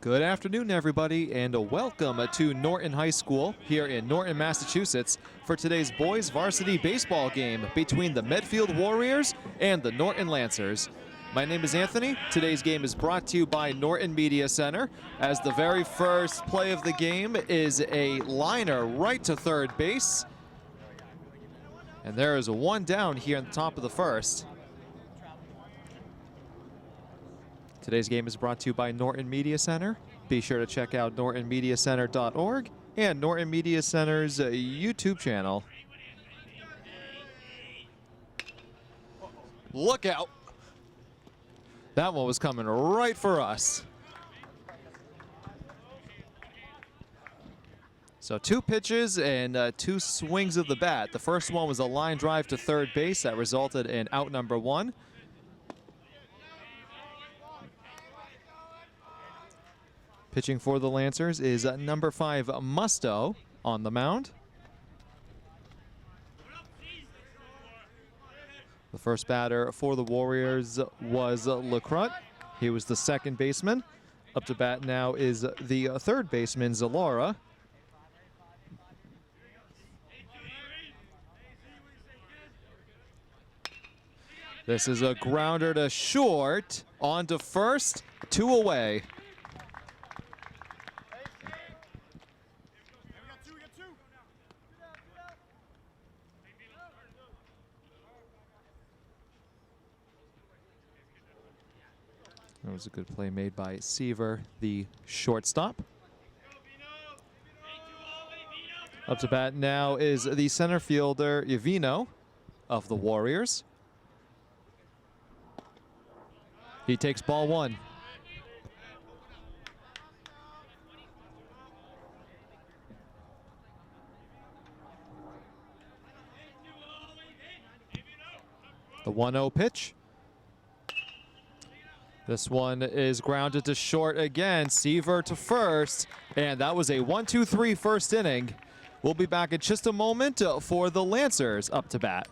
Good afternoon, everybody, and welcome to Norton High School here in Norton, Massachusetts for today's boys varsity baseball game between the Medfield Warriors and the Norton Lancers. My name is Anthony. Today's game is brought to you by Norton Media Center, as the very first play of the game is a liner right to third base. And there is one down here in the top of the first. Today's game is brought to you by Norton Media Center. Be sure to check out nortonmediacenter.org and Norton Media Center's YouTube channel. Look out! That one was coming right for us. So two pitches and two swings of the bat. The first one was a line drive to third base that resulted in out number one. Pitching for the Lancers is number 5, Musto, on the mound. The first batter for the Warriors was LeCrut. He was the second baseman. Up to bat now is the third baseman, Zalora. This is a grounder to short, on to first, 2 away. That was a good play made by Seaver, the shortstop. Up to bat now is the center fielder, Ivino, of the Warriors. He takes ball 1. The 1-0 pitch. This one is grounded to short again. Seaver to first. And that was a 1-2-3 first inning. We'll be back in just a moment for the Lancers up to bat.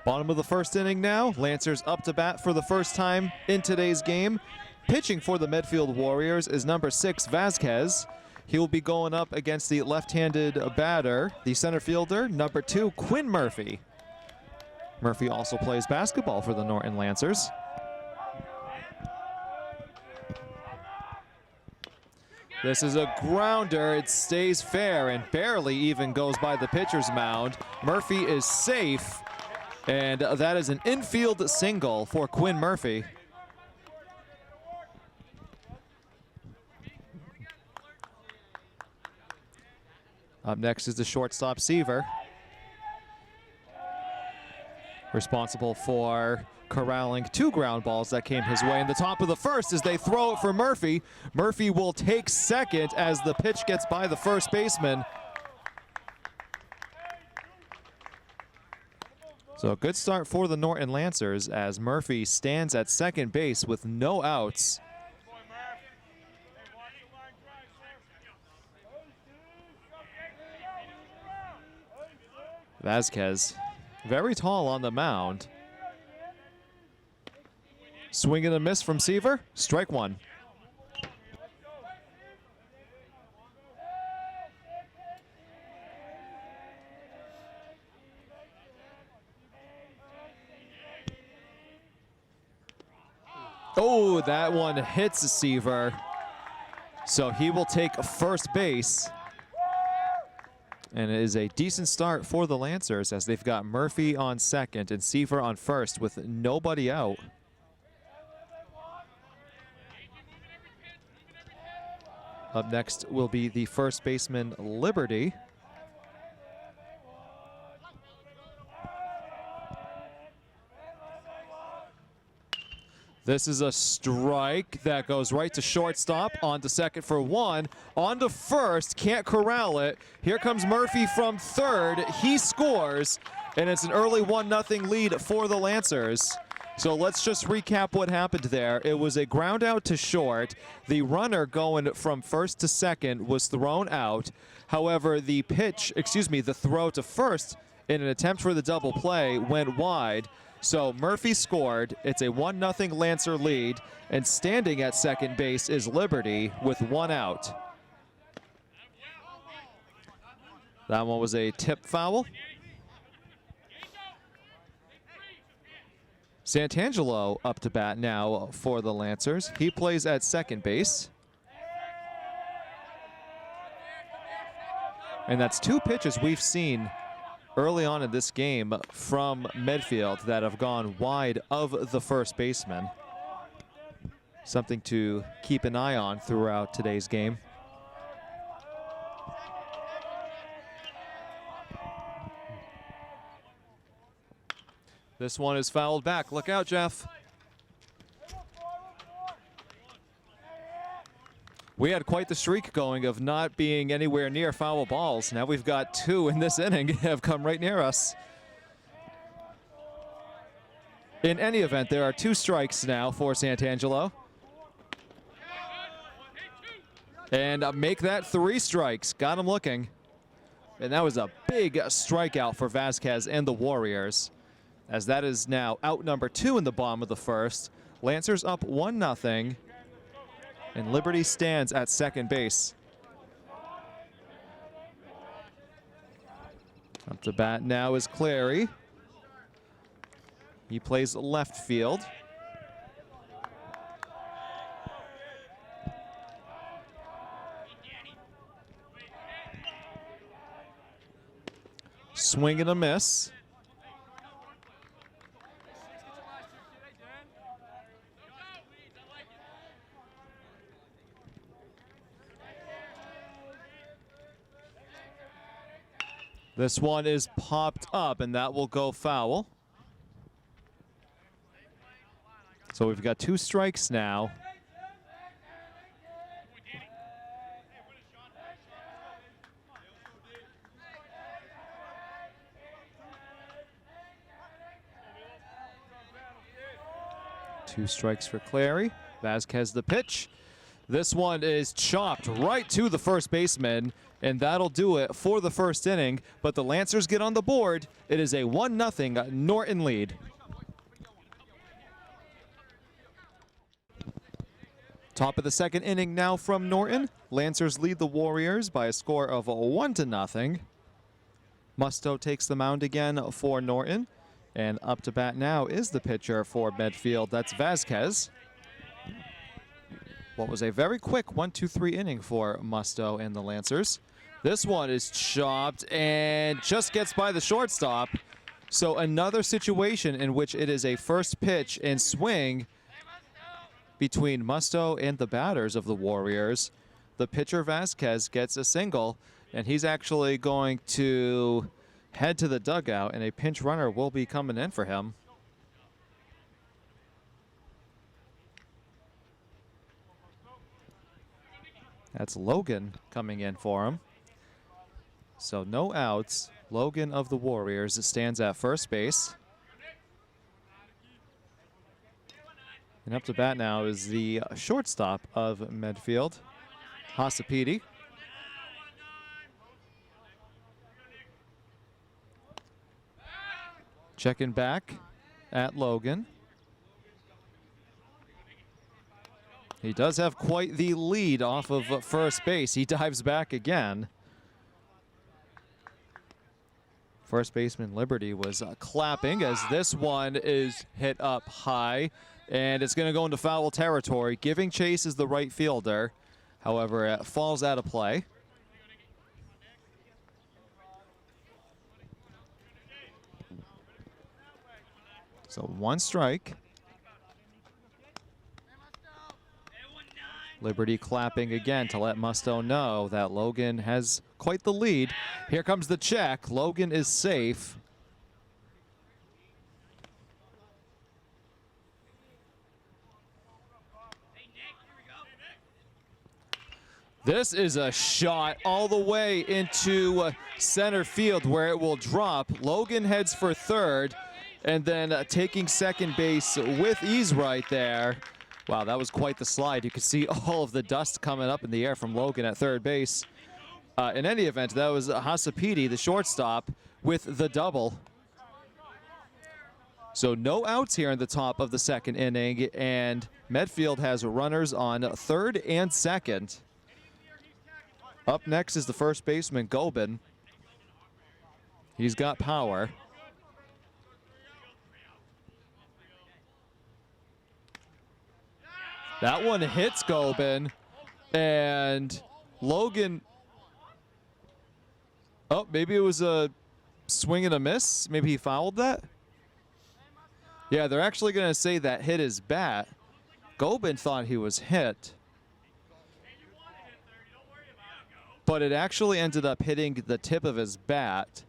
Bottom of the first inning now. Lancers up to bat for the first time in today's game. Pitching for the Medfield Warriors is number 6, Vasquez. He will be going up against the left-handed batter, the center fielder, number 2, Quinn Murphy. Murphy also plays basketball for the Norton Lancers. This is a grounder. It stays fair and barely even goes by the pitcher's mound. Murphy is safe, and that is an infield single for Quinn Murphy. Up next is the shortstop, Seaver, responsible for corralling 2 ground balls that came his way in the top of the first as they throw it for Murphy. Murphy will take second as the pitch gets by the first baseman. So a good start for the Norton Lancers as Murphy stands at second base with no outs. Vasquez, very tall on the mound. Swing and a miss from Seaver. Strike 1. Oh, that one hits Seaver. So he will take first base. And it is a decent start for the Lancers as they've got Murphy on second and Seaver on first with nobody out. Up next will be the first baseman, Liberty. This is a strike that goes right to shortstop, on to second for 1, on to first, can't corral it. Here comes Murphy from third, he scores, and it's an early 1-0 lead for the Lancers. So let's just recap what happened there. It was a ground out to short. The runner going from first to second was thrown out. However, the throw to first in an attempt for the double play went wide. So Murphy scored. It's a 1-0 Lancer lead. And standing at second base is Liberty with 1 out. That one was a tip foul. Santangelo up to bat now for the Lancers. He plays at second base. And that's 2 pitches we've seen early on in this game from Medfield that have gone wide of the first baseman. Something to keep an eye on throughout today's game. This one is fouled back. Look out, Jeff. We had quite the streak going of not being anywhere near foul balls. Now we've got 2 in this inning have come right near us. In any event, there are 2 strikes now for Santangelo. And make that 3 strikes. Got him looking. And that was a big strikeout for Vasquez and the Warriors, as that is now out number 2 in the bottom of the first. Lancers up 1-0. And Liberty stands at second base. Up to bat now is Clary. He plays left field. Swing and a miss. This one is popped up, and that will go foul. So we've got 2 strikes now. Two strikes for Clary. Vasquez the pitch. This one is chopped right to the first baseman, and that'll do it for the first inning. But the Lancers get on the board. It is a 1-0 Norton lead. Top of the second inning now from Norton. Lancers lead the Warriors by a score of 1-0. Musto takes the mound again for Norton. And up to bat now is the pitcher for Medfield. That's Vasquez. What was a very quick 1-2-3 inning for Musto and the Lancers. This one is chopped and just gets by the shortstop. So another situation in which it is a first pitch and swing between Musto and the batters of the Warriors. The pitcher Vasquez gets a single, and he's actually going to head to the dugout, and a pinch runner will be coming in for him. That's Logan coming in for him. So no outs. Logan of the Warriors stands at first base. And up to bat now is the shortstop of Medfield, Hasapidi. Checking back at Logan. He does have quite the lead off of first base. He dives back again. First baseman Liberty was clapping as this one is hit up high, and it's going to go into foul territory. Giving chase is the right fielder. However, it falls out of play. So 1 strike. Liberty clapping again to let Musto know that Logan has quite the lead. Here comes the check. Logan is safe. This is a shot all the way into center field where it will drop. Logan heads for third, and then taking second base with ease right there. Wow, that was quite the slide. You could see all of the dust coming up in the air from Logan at third base. In any event, that was Hasapidi, the shortstop, with the double. So no outs here in the top of the second inning, and Medfield has runners on third and second. Up next is the first baseman, Gobin. He's got power. That one hits Gobin, and Logan, oh, maybe it was a swing and a miss. Maybe he fouled that. Yeah, they're actually going to say that hit his bat. Gobin thought he was hit, but it actually ended up hitting the tip of his bat.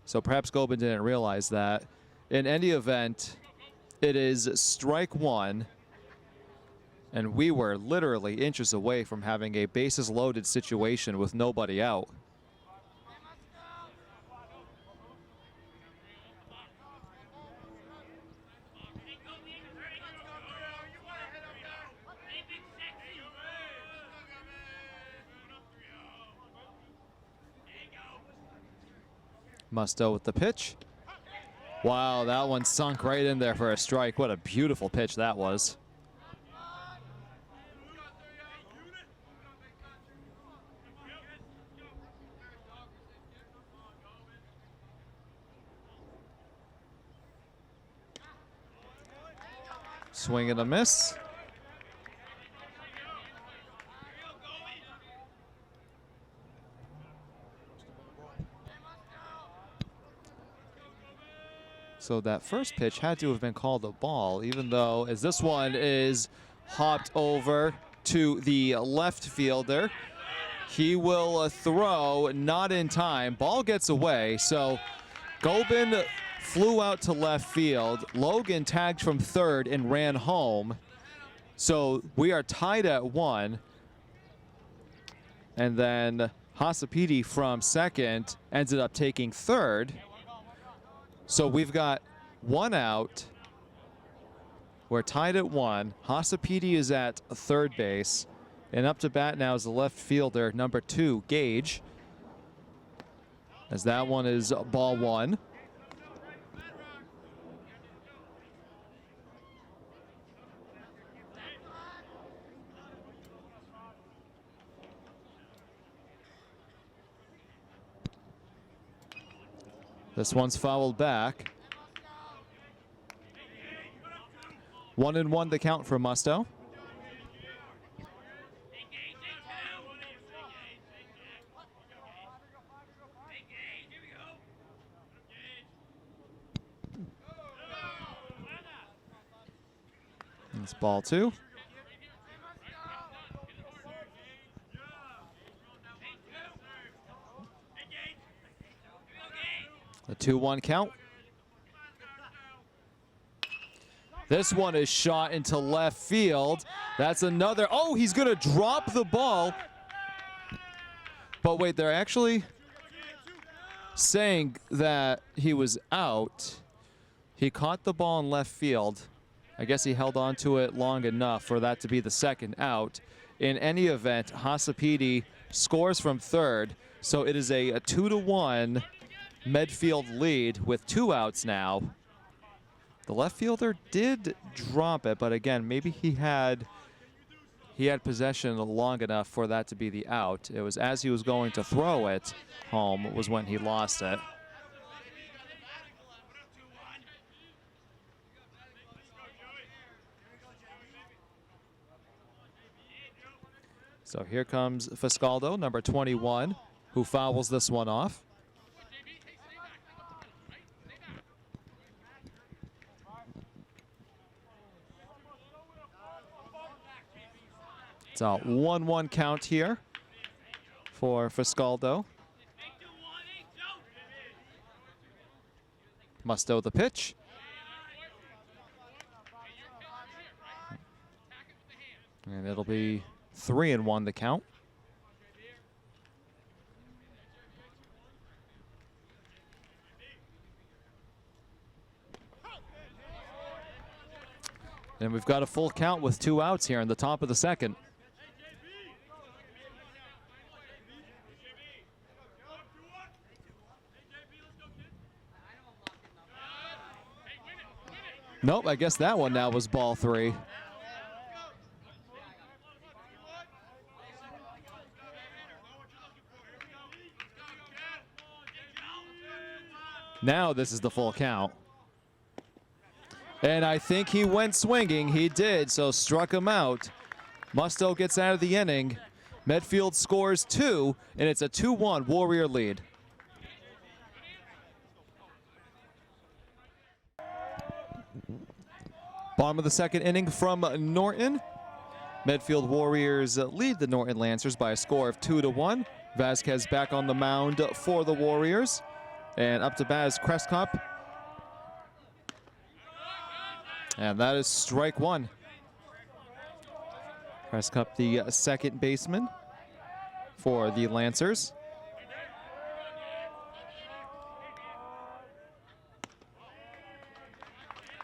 So perhaps Gobin didn't realize that. In any event, it is strike one. And we were literally inches away from having a bases loaded situation with nobody out. Musto with the pitch. Wow, that one sunk right in there for a strike. What a beautiful pitch that was. Swing and a miss. So that first pitch had to have been called a ball, even though as this one is hopped over to the left fielder. He will throw, not in time. Ball gets away, so Gobin flew out to left field. Logan tagged from third and ran home. So we are tied at 1. And then Hasapidi from second ended up taking third. So we've got 1 out. We're tied at 1. Hasapidi is at third base. And up to bat now is the left fielder, number 2, Gage. As that one is ball 1. This one's fouled back. 1-1 the count for Musto. It's ball 2. The 2-1 count. This one is shot into left field. That's another. Oh, he's going to drop the ball. But wait, they're actually saying that he was out. He caught the ball in left field. I guess he held on to it long enough for that to be the second out. In any event, Hasapidi scores from third. So it is a 2-1 Medfield lead with 2 outs now. The left fielder did drop it, but again, maybe he had possession long enough for that to be the out. It was as he was going to throw it home was when he lost it. So here comes Fiscaldo, number 21, who fouls this one off. It's a 1-1 count here for Fiscaldo. Musto the pitch. And it'll be 3-1 the count. And we've got a full count with 2 outs here in the top of the second. Nope, I guess that one now was ball 3. Now this is the full count. And I think he went swinging. He did, so struck him out. Musto gets out of the inning. Medfield scores 2, and it's a 2-1 Warrior lead. Bottom of the second inning from Norton. Medfield Warriors lead the Norton Lancers by a score of 2-1. Vasquez back on the mound for the Warriors. And up to bat is Crestcop. And that is strike 1. Crestcop, the second baseman for the Lancers.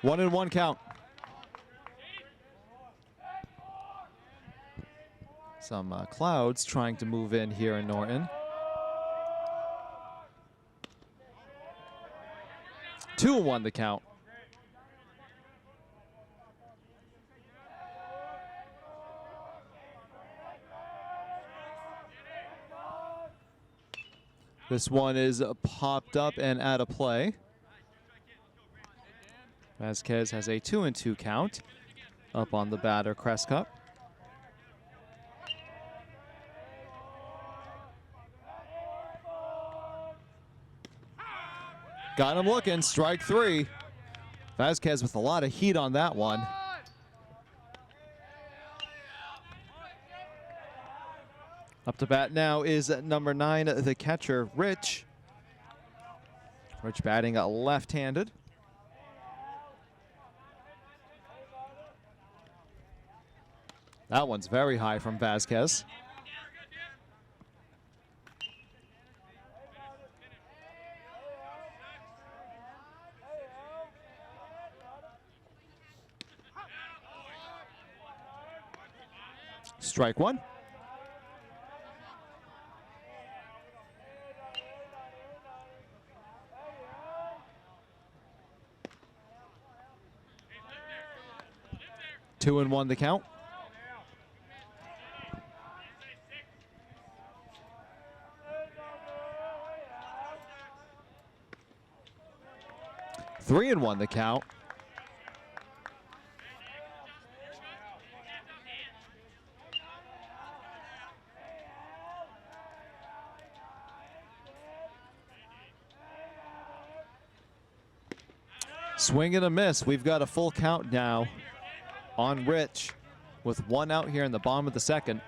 One and one count. Some clouds trying to move in here in Norton. 2-1 the count. This one is popped up and out of play. Vasquez has a 2-2 count up on the batter, Crestcop. Got him looking, strike 3. Vasquez with a lot of heat on that one. Up to bat now is number 9, the catcher, Rich. Rich batting left-handed. That one's very high from Vasquez. Strike 1. Two and one the count. Three and one the count. Swing and a miss. We've got a full count now on Rich with one out here in the bottom of the second.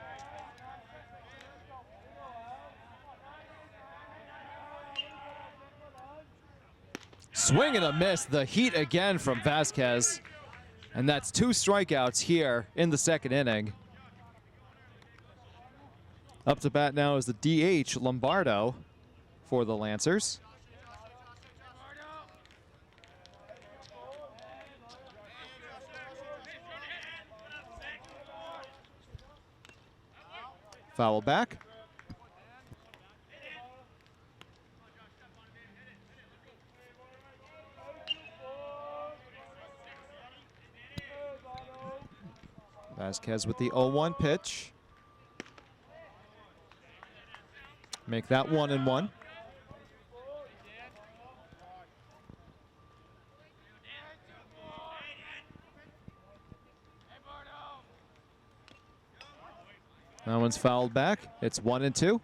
Swing and a miss. The heat again from Vasquez. And that's 2 strikeouts here in the second inning. Up to bat now is the DH, Lombardo, for the Lancers. Foul back. Vasquez with the 0-1 pitch. Make that 1-1. That one's fouled back. It's 1-2.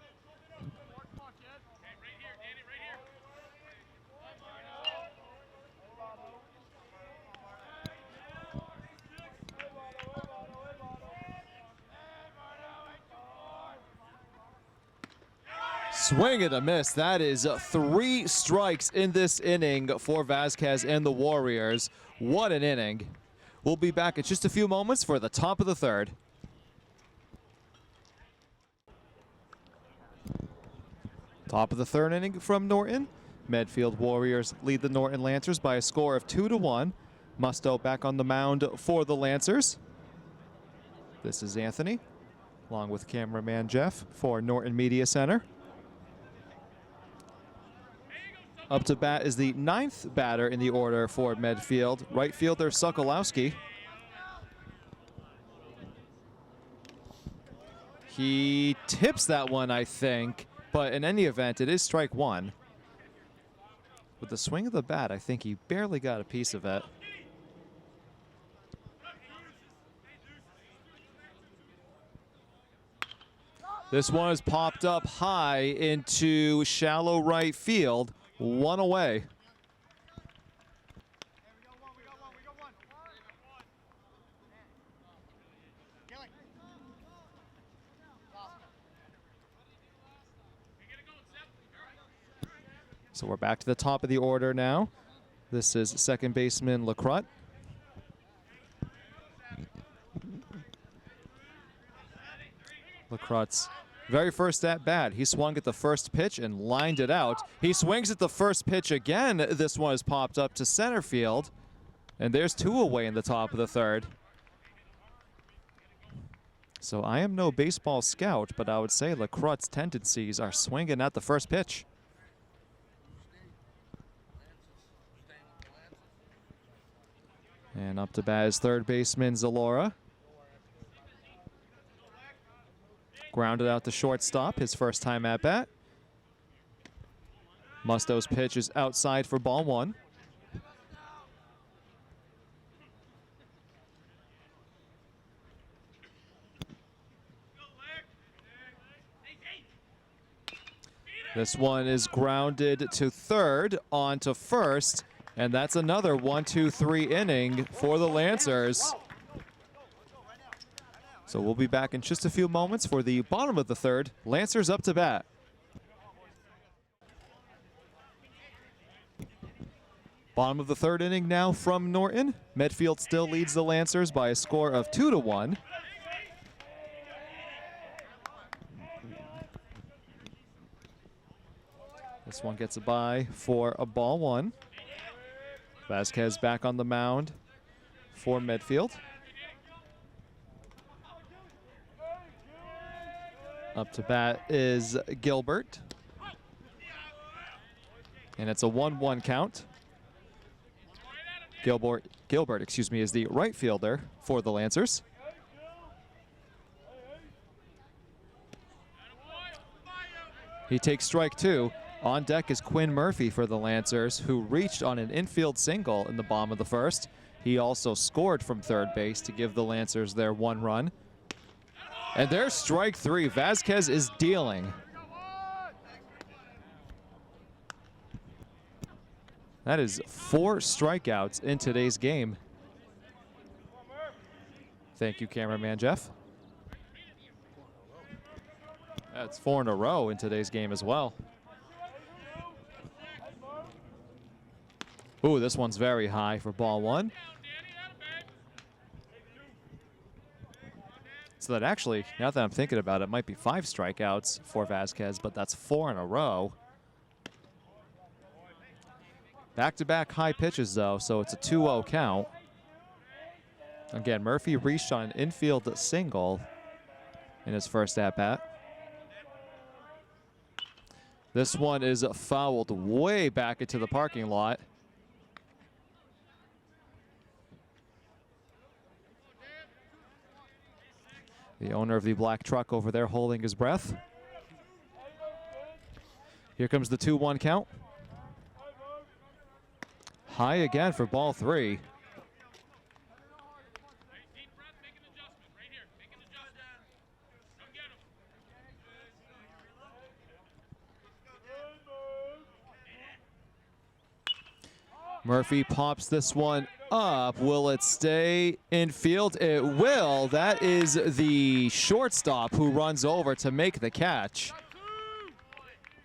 Swing and a miss. That is 3 strikes in this inning for Vasquez and the Warriors. What an inning. We'll be back in just a few moments for the top of the third. Top of the third inning from Norton. Medfield Warriors lead the Norton Lancers by a score of 2-1. Musto back on the mound for the Lancers. This is Anthony, along with cameraman Jeff for Norton Media Center. Up to bat is the 9th batter in the order for Medfield, right fielder Sokolowski. He tips that one, I think, but in any event, it is strike one. With the swing of the bat, I think he barely got a piece of it. This one is popped up high into shallow right field, one away. So we're back to the top of the order now. This is second baseman Lacroix. Lacroix's very first at bat. He swung at the first pitch and lined it out. He swings at the first pitch again. This one is popped up to center field. And there's two away in the top of the third. So I am no baseball scout, but I would say Lacroix's tendencies are swinging at the first pitch. And up to bat is third baseman Zalora. Grounded out to shortstop, his first time at bat. Musto's pitch is outside for ball one. This one is grounded to third, on to first, and that's another 1-2-3 inning for the Lancers. So we'll be back in just a few moments for the bottom of the third. Lancers up to bat. Bottom of the third inning now from Norton. Medfield still leads the Lancers by a score of 2-1. This one gets a bye for a ball one. Vasquez back on the mound for Medfield. Up to bat is Gilbert. And it's a 1-1 count. Gilbert, is the right fielder for the Lancers. He takes strike two. On deck is Quinn Murphy for the Lancers, who reached on an infield single in the bottom of the first. He also scored from third base to give the Lancers their one run. And there's strike three. Vasquez is dealing. That is 4 strikeouts in today's game. Thank you, cameraman Jeff. That's 4 in a row in today's game as well. Ooh, this one's very high for ball one. So that actually, now that I'm thinking about it, might be 5 strikeouts for Vasquez, but that's 4 in a row. Back-to-back high pitches, though, so it's a 2-0 count. Again, Murphy reached on an infield single in his first at-bat. This one is fouled way back into the parking lot. The owner of the black truck over there holding his breath. Here comes the 2-1 count. High again for ball 3. Murphy pops this one up. Will it stay in field? It will. That is the shortstop who runs over to make the catch.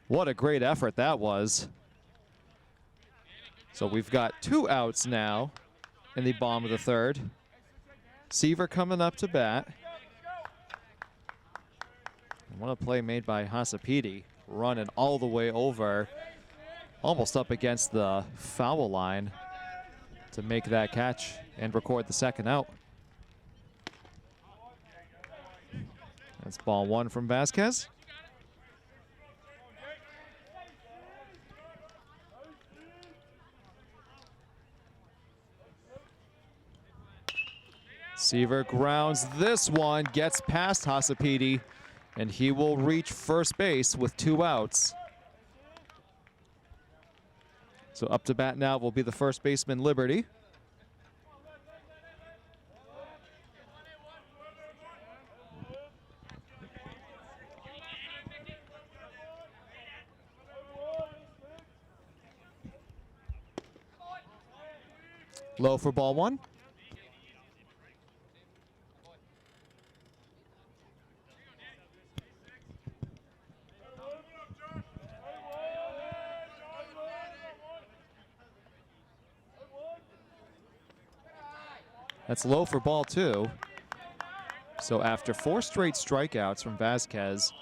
What a great effort that was. So we've got 2 outs now in the bottom of the third. Seaver coming up to bat. What a play made by Hasapidi, running all the way over, almost up against the foul line to make that catch and record the second out. That's ball 1 from Vasquez. Seaver grounds this one, gets past Hasapidi, and he will reach first base with 2 outs. So up to bat now will be the first baseman, Liberty. Low for ball 1. That's low for ball 2. So after 4 straight strikeouts from Vasquez,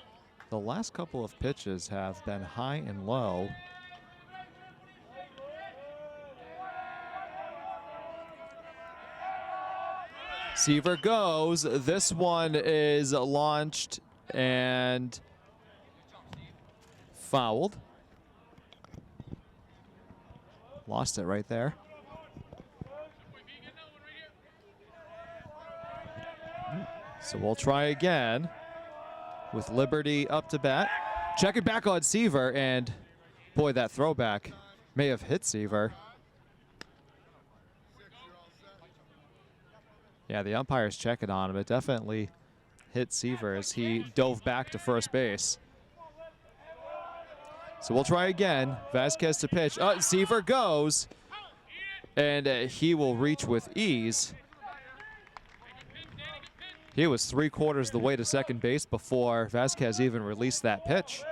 the last couple of pitches have been high and low. Seaver goes. This one is launched and fouled. Lost it right there. So we'll try again with Liberty up to bat. Check it back on Seaver, and boy, that throwback may have hit Seaver. Yeah, the umpire's checking on him. It definitely hit Seaver as he dove back to first base. So we'll try again. Vasquez to pitch. Seaver goes, and he will reach with ease. He was 3/4 the way to second base before Vasquez even released that pitch.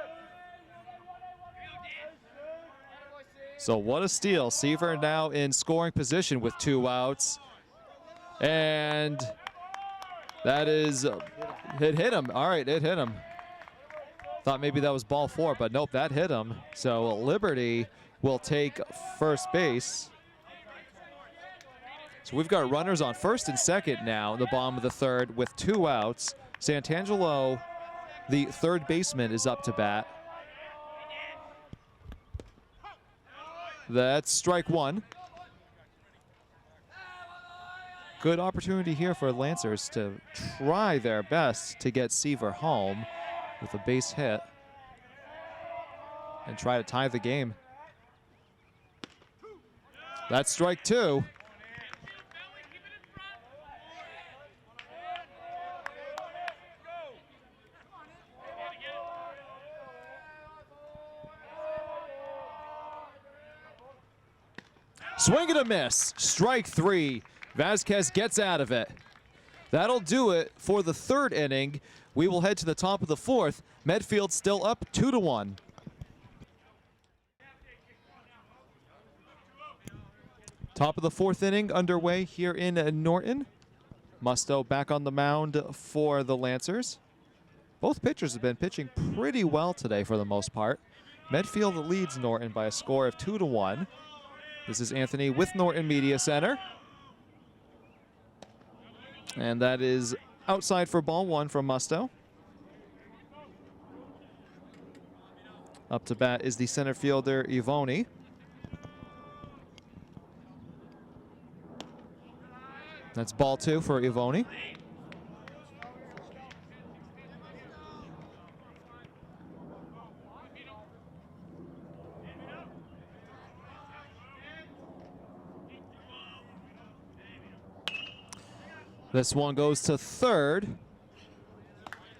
So what a steal. Seaver now in scoring position with 2 outs. And that is, it hit him. All right, it hit him. Thought maybe that was ball 4, but nope, that hit him. So Liberty will take first base. So we've got runners on first and second now in the bottom of the 3rd with 2 outs. Santangelo, the 3rd baseman, is up to bat. That's strike 1. Good opportunity here for Lancers to try their best to get Seaver home with a base hit and try to tie the game. That's strike 2. Swing and a miss. Strike 3. Vasquez gets out of it. That'll do it for the 3rd inning. We will head to the top of the 4th. Medfield still up 2-1. Top of the 4th inning underway here in Norton. Musto back on the mound for the Lancers. Both pitchers have been pitching pretty well today for the most part. Medfield leads Norton by a score of 2-1. This is Anthony with Norton Media Center. And that is outside for ball 1 from Musto. Up to bat is the center fielder, Ivoni. That's ball 2 for Ivoni. This one goes to 3rd.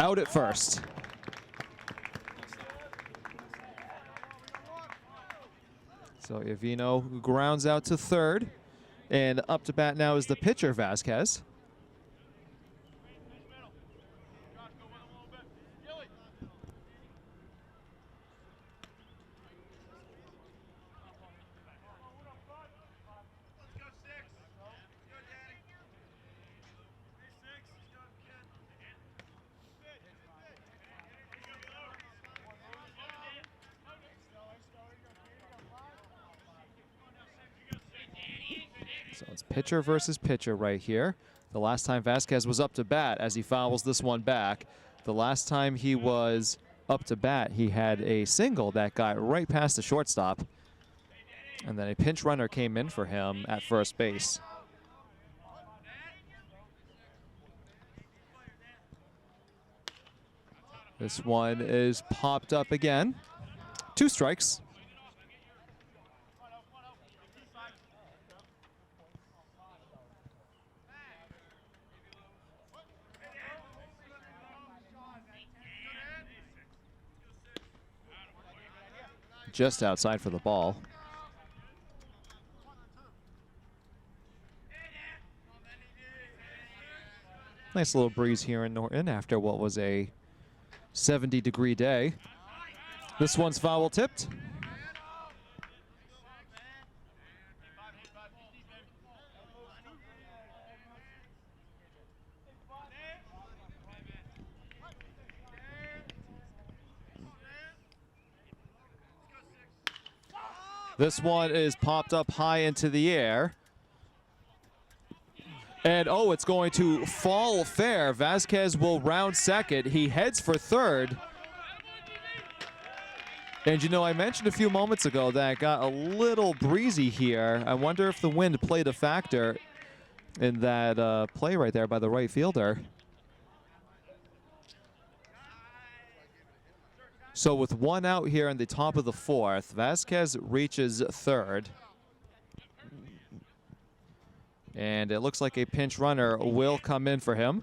Out at first. So Ivino grounds out to 3rd. And up to bat now is the pitcher, Vasquez. So it's pitcher versus pitcher right here. The last time Vasquez was up to bat as he fouls this one back. The last time he was up to bat, he had a single that got right past the shortstop. And then a pinch runner came in for him at first base. This one is popped up again. 2 strikes. Just outside for the ball. Nice little breeze here in Norton after what was a 70-degree day. This one's foul tipped. This one is popped up high into the air. And oh, it's going to fall fair. Vasquez will round second. He heads for third. And you know, I mentioned a few moments ago that it got a little breezy here. I wonder if the wind played a factor in that play right there by the right fielder. So with 1 out here in the top of the 4th, Vasquez reaches third. And it looks like a pinch runner will come in for him.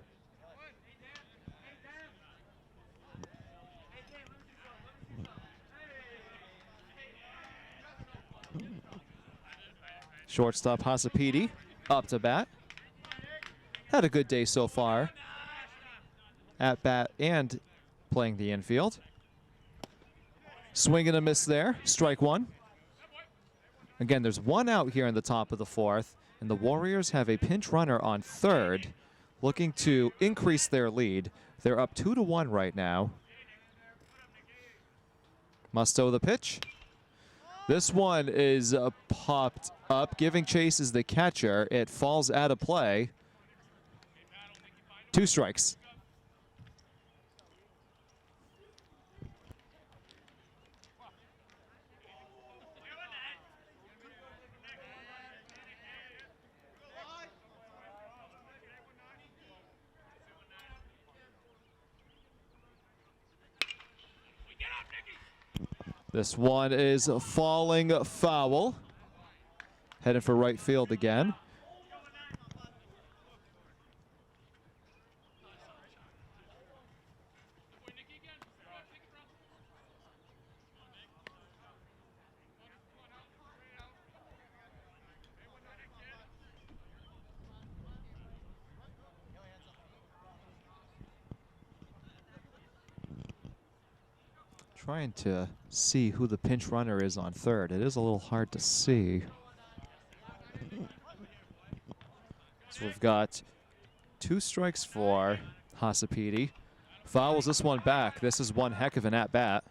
Shortstop Hasapidi up to bat. Had a good day so far at bat and playing the infield. Swing and a miss there, strike 1. Again, there's 1 out here in the top of the 4th, and the Warriors have a pinch runner on third, looking to increase their lead. They're up 2-1 right now. Musto the pitch. This one is popped up. Giving chase is the catcher. It falls out of play. 2 strikes. This one is falling foul. Heading for right field again. Trying to see who the pinch runner is on third. It is a little hard to see. So we've got 2 strikes for Hasapidi. Fouls this one back. This is one heck of an at-bat.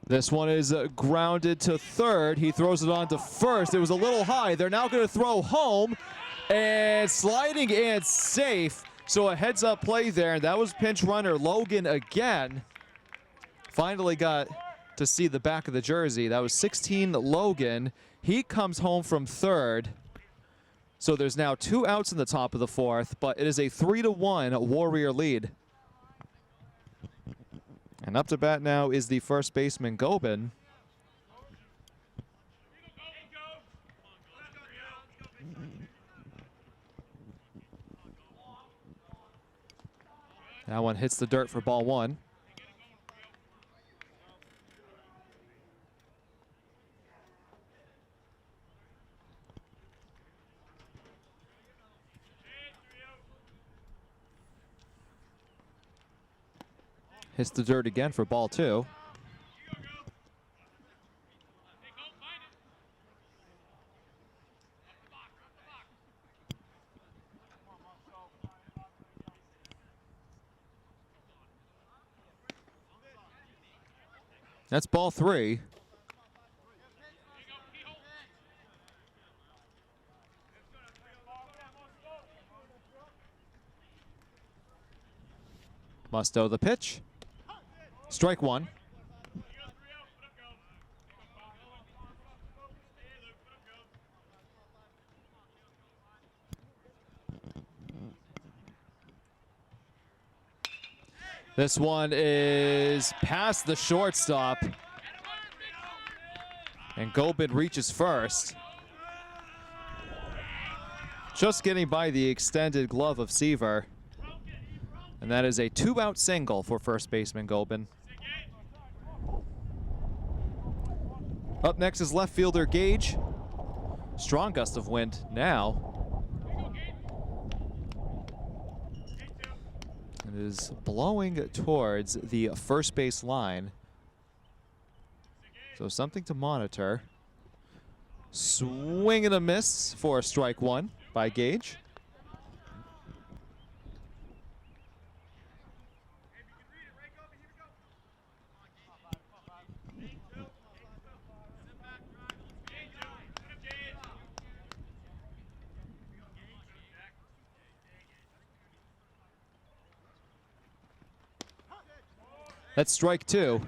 This one is grounded to third. He throws it on to first. It was a little high. They're now going to throw home. And sliding and safe. So a heads-up play there. That was pinch runner Logan again. Finally got to see the back of the jersey. That was 16 Logan. He comes home from third. So there's now 2 outs in the top of the 4th. But it is a 3-1 Warrior lead. And up to bat now is the first baseman, Gobin. That one hits the dirt for ball 1. Hits the dirt again for ball 2. That's ball 3. Musto the pitch. Strike one. This one is past the shortstop. And Gobin reaches first. Just getting by the extended glove of Seaver. And that is a 2-out single for first baseman Gobin. Up next is left fielder Gage. Strong gust of wind now. It is blowing towards the first base line. So something to monitor. Swing and a miss for strike one by Gage. That's strike two.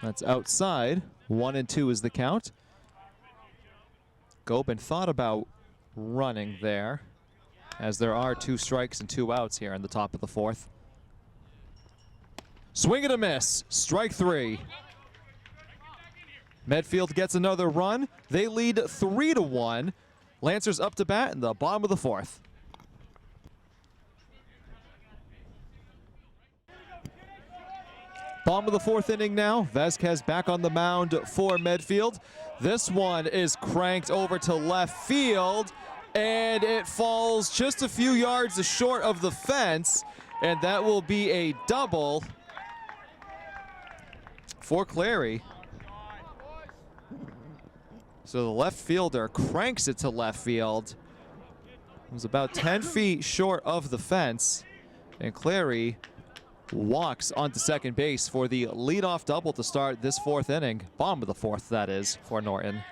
That's outside. 1-2 is the count. Gobin thought about running there, as there are 2 strikes and 2 outs here in the top of the fourth. Swing and a miss. Strike three. Medfield gets another run. They lead 3-1. Lancers up to bat in the bottom of the fourth. Bottom of the fourth inning now. Vasquez back on the mound for Medfield. This one is cranked over to left field, and it falls just a few yards short of the fence, and that will be a double for Clary. So the left fielder cranks it to left field. It was about 10 feet short of the fence, and Clary walks onto second base for the leadoff double to start this fourth inning. Bottom of the fourth, that is, for Norton.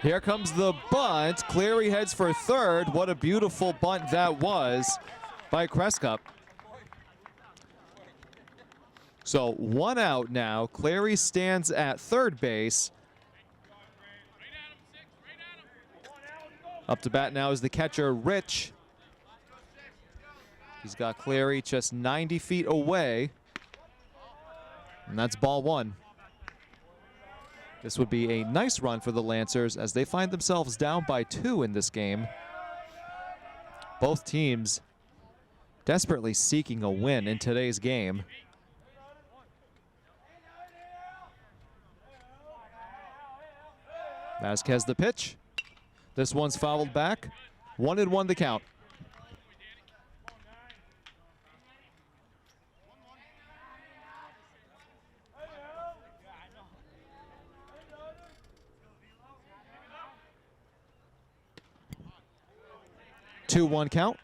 Here comes the bunt. Clary heads for third. What a beautiful bunt that was by Crescup. So 1 out now. Clary stands at third base. Up to bat now is the catcher, Rich. He's got Clary just 90 feet away. And that's ball one. This would be a nice run for the Lancers as they find themselves down by 2 in this game. Both teams desperately seeking a win in today's game. Vasquez the pitch. This one's fouled back. 1-1 the count. 2-1 count.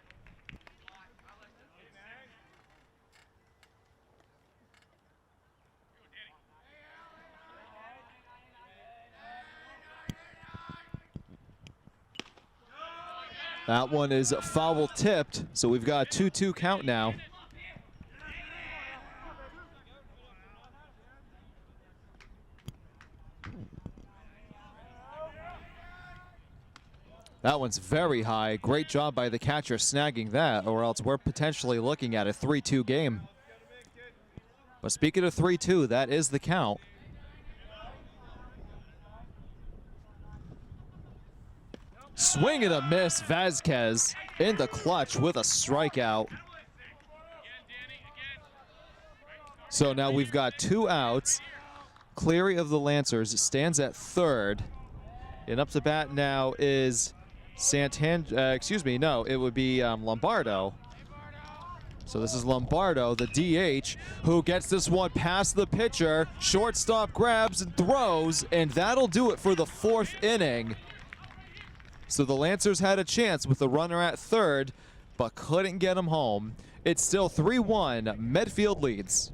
That one is foul tipped, so we've got a 2-2 count now. That one's very high. Great job by the catcher snagging that, or else we're potentially looking at a 3-2 game. But speaking of 3-2, that is the count. Swing and a miss. Vasquez in the clutch with a strikeout. So now we've got 2 outs. Clary of the Lancers stands at third. And up to bat now is it would be Lombardo. So this is Lombardo, the DH, who gets this one past the pitcher. Shortstop grabs and throws, and that'll do it for the 4th inning. So the Lancers had a chance with the runner at third, but couldn't get him home. It's still 3-1, Medfield leads.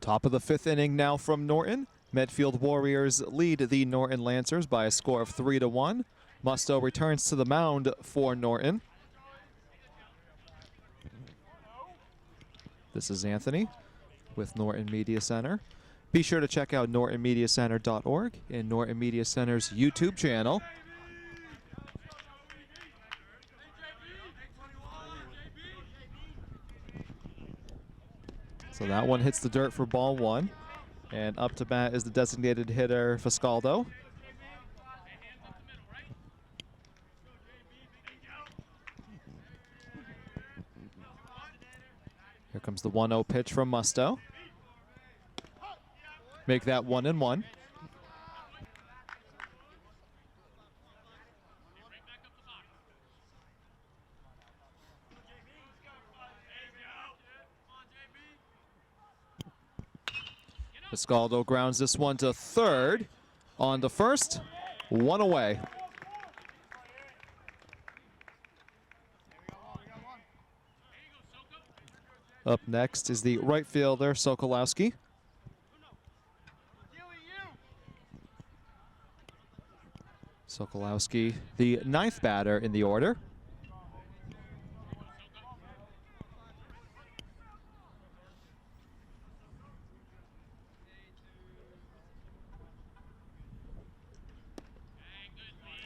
Top of the 5th inning now from Norton. Medfield Warriors lead the Norton Lancers by a score of 3-1. Musto returns to the mound for Norton. This is Anthony with Norton Media Center. Be sure to check out nortonmediacenter.org and Norton Media Center's YouTube channel. So that one hits the dirt for ball 1. And up to bat is the designated hitter, Fiscaldo. Here comes the 1-0 pitch from Musto. Make that 1-1. Fiscaldo grounds this one to third. On to first, 1 away. Up next is the right fielder, Sokolowski. Sokolowski, the 9th batter in the order.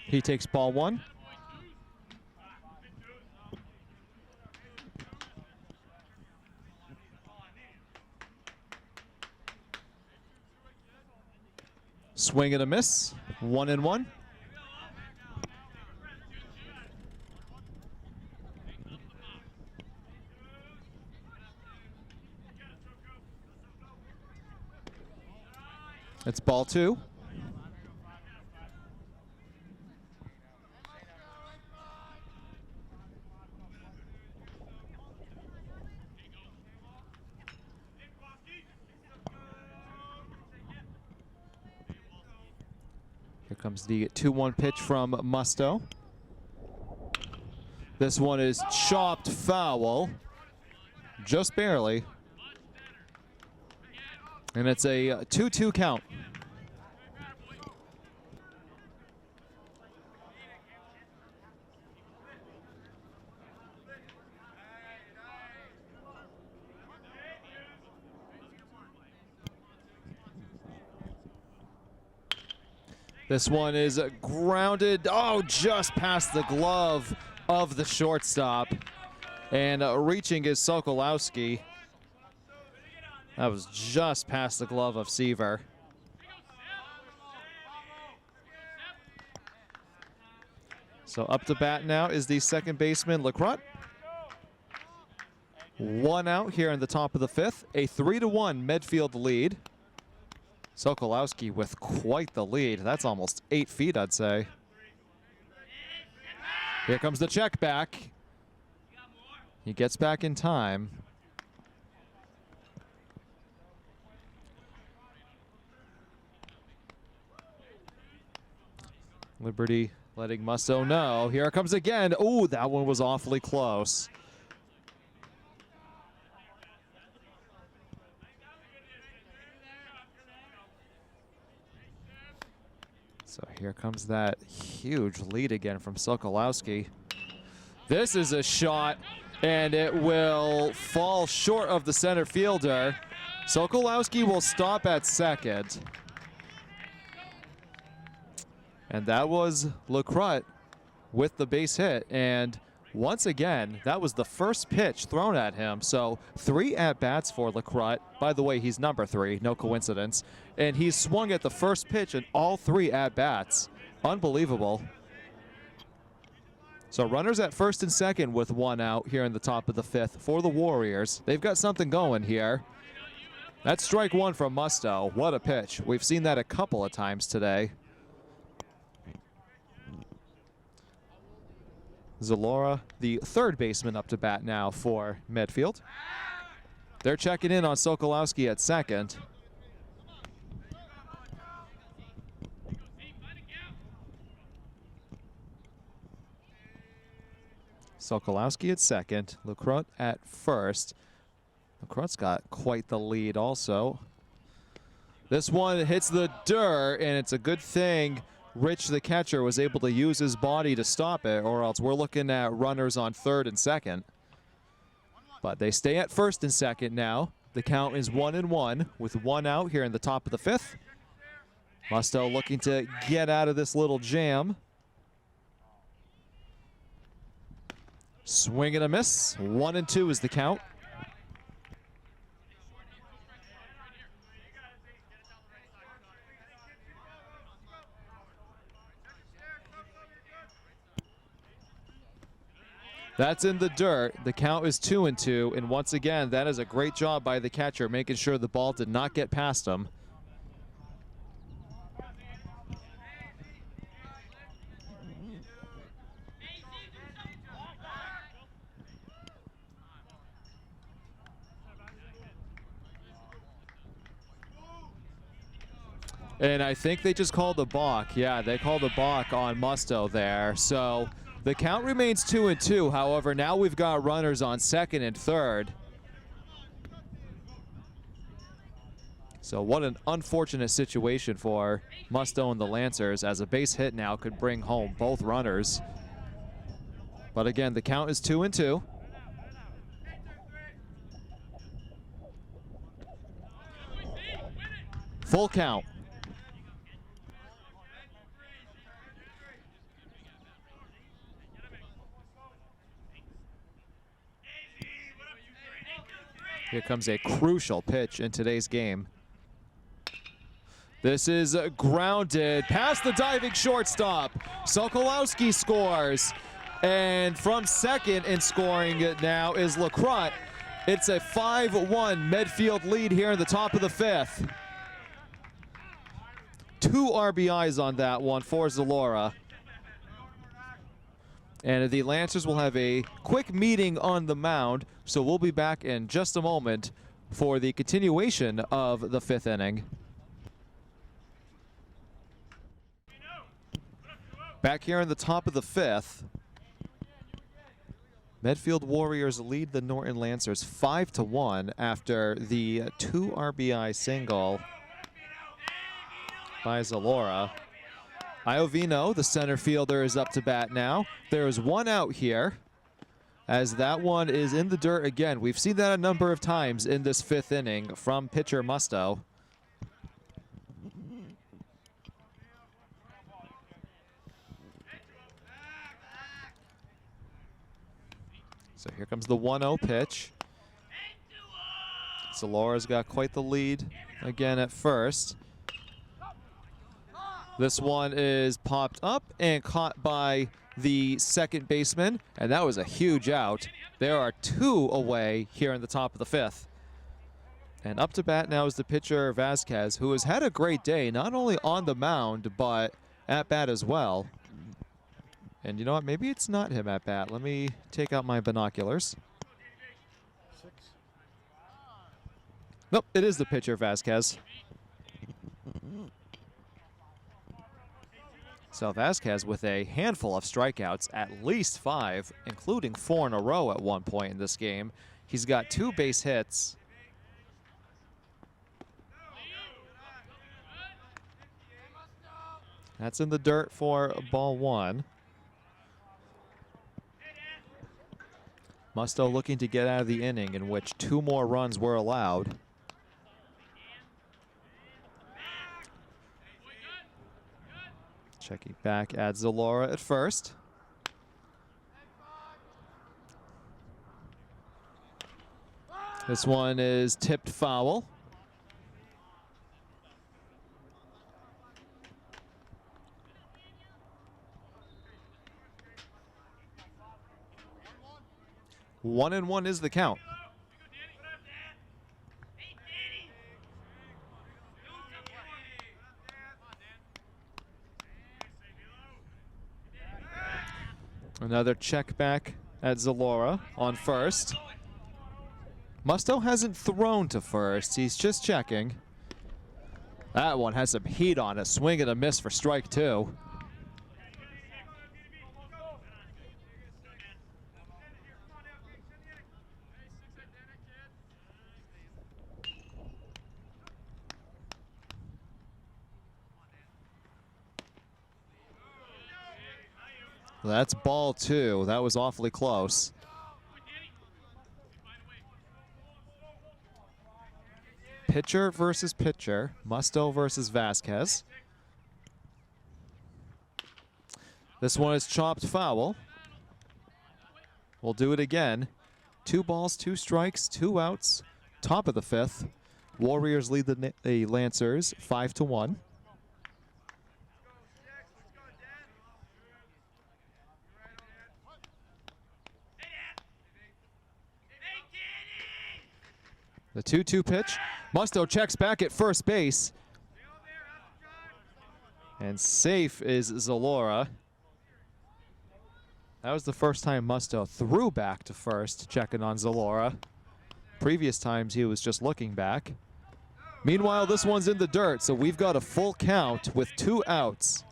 He takes ball 1. Swing and a miss, 1-1. It's ball 2. Here comes the 2-1 pitch from Musto. This one is chopped foul, just barely. And it's a 2-2 count. This one is grounded, just past the glove of the shortstop. And reaching is Sokolowski. That was just past the glove of Seaver. So up to bat now is the second baseman, Lecrut. 1 out here in the top of the 5th. A 3-1 Medfield lead. Sokolowski with quite the lead. That's almost 8 feet, I'd say. Here comes the check back. He gets back in time. Liberty letting Musto know. Here it comes again. Oh, that one was awfully close. So here comes that huge lead again from Sokolowski. This is a shot, and it will fall short of the center fielder. Sokolowski will stop at second. And that was Lecrut with the base hit. And once again, that was the first pitch thrown at him. So 3 at-bats for Lecrut. By the way, he's number 3, no coincidence. And he swung at the first pitch in all 3 at-bats. Unbelievable. So runners at first and second with 1 out here in the top of the 5th for the Warriors. They've got something going here. That's strike 1 from Musto. What a pitch. We've seen that a couple of times today. Zalora, the third baseman, up to bat now for Medfield. They're checking in on Sokolowski at second. Sokolowski at second, Lecroute at first. Lecroute's got quite the lead also. This one hits the dirt, and it's a good thing Rich, the catcher, was able to use his body to stop it, or else we're looking at runners on third and second. But they stay at first and second now. The count is 1-1 with one out here in the top of the fifth. Musto looking to get out of this little jam. Swing and a miss. 1-2 is the count. That's in the dirt. The count is 2-2, and once again, that is a great job by the catcher, making sure the ball did not get past him. And I think they just called a balk. Yeah, they called a balk on Musto there. So the count remains 2-2. However, now we've got runners on second and third. So what an unfortunate situation for Musto and the Lancers, as a base hit now could bring home both runners. But again, the count is 2-2. Full count. Here comes a crucial pitch in today's game. This is grounded past the diving shortstop. Sokolowski scores. And from second in scoring it now is Lecroute. It's a 5-1 Medfield lead here in the top of the fifth. 2 RBIs on that one for Zalora. And the Lancers will have a quick meeting on the mound, so we'll be back in just a moment for the continuation of the fifth inning. Back here in the top of the fifth, Medfield Warriors lead the Norton Lancers 5-1 after the 2 RBI single by Zalora. Iovino, the center fielder, is up to bat now. There is one out here, as that one is in the dirt again. We've seen that a number of times in this fifth inning from pitcher Musto. So here comes the 1-0 pitch. Zalora's got quite the lead again at first. This one is popped up and caught by the second baseman, and that was a huge out. There are 2 away here in the top of the fifth. And up to bat now is the pitcher Vasquez, who has had a great day, not only on the mound, but at bat as well. And you know what? Maybe it's not him at bat. Let me take out my binoculars. Nope, it is the pitcher Vasquez. So Vasquez with a handful of strikeouts, at least 5, including 4 in a row at one point in this game. He's got 2 base hits. That's in the dirt for ball 1. Musto looking to get out of the inning in which 2 more runs were allowed. Checking back at Zalora at first. This one is tipped foul. One and one is the count. Another check back at Zalora on first. Musto hasn't thrown to first. He's just checking. That one has some heat on it. Swing and a miss for strike two. That's ball two. That was awfully close. Pitcher versus pitcher. Musto versus Vasquez. This one is chopped foul. We'll do it again. 2 balls, 2 strikes, 2 outs. Top of the 5th. Warriors lead the Lancers 5-1. The 2-2 pitch. Musto checks back at first base. And safe is Zalora. That was the first time Musto threw back to first, checking on Zalora. Previous times he was just looking back. Meanwhile, this one's in the dirt, so we've got a full count with 2 outs.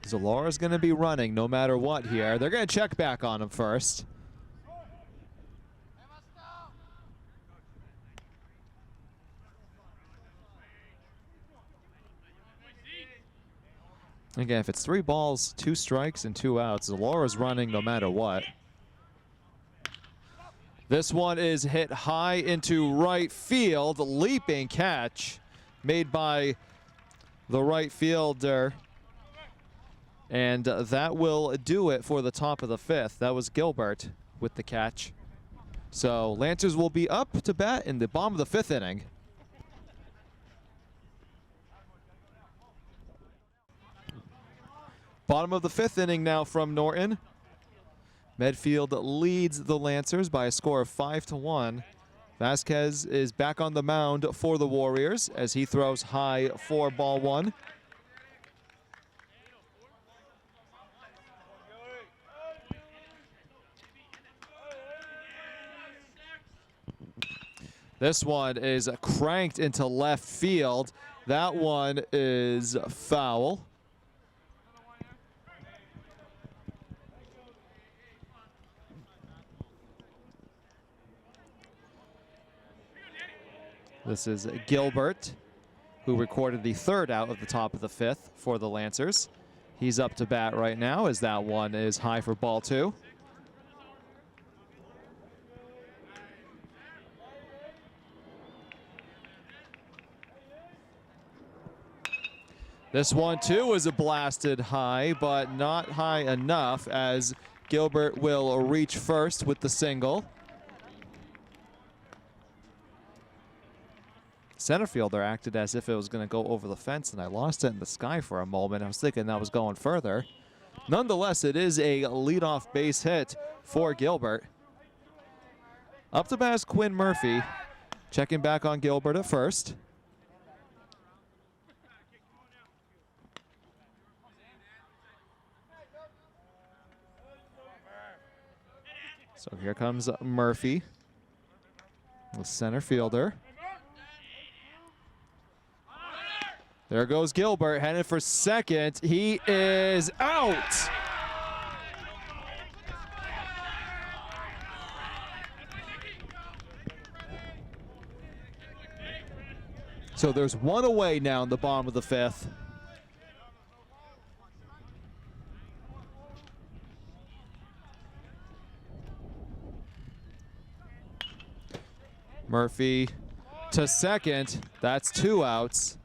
Zalora's going to be running no matter what here. They're going to check back on him first. Again, if it's 3 balls, 2 strikes, and 2 outs, Zalora's running no matter what. This one is hit high into right field. Leaping catch made by the right fielder. And that will do it for the top of the 5th. That was Gilbert with the catch. So Lancers will be up to bat in the bottom of the 5th inning. Bottom of the 5th inning now from Norton. Medfield leads the Lancers by a score of 5-1. Vasquez is back on the mound for the Warriors as he throws high for ball 1. This one is cranked into left field. That one is foul. This is Gilbert, who recorded the 3rd out of the top of the 5th for the Lancers. He's up to bat right now as that one is high for ball 2. This one, too, is a blasted high, but not high enough as Gilbert will reach first with the single. Center fielder acted as if it was going to go over the fence, and I lost it in the sky for a moment. I was thinking that was going further. Nonetheless, it is a leadoff base hit for Gilbert. Up to bat is Quinn Murphy, checking back on Gilbert at first. So here comes Murphy, the center fielder. There goes Gilbert, headed for second. He is out. So there's one away now in the bottom of the 5th. Murphy to second. That's 2 outs.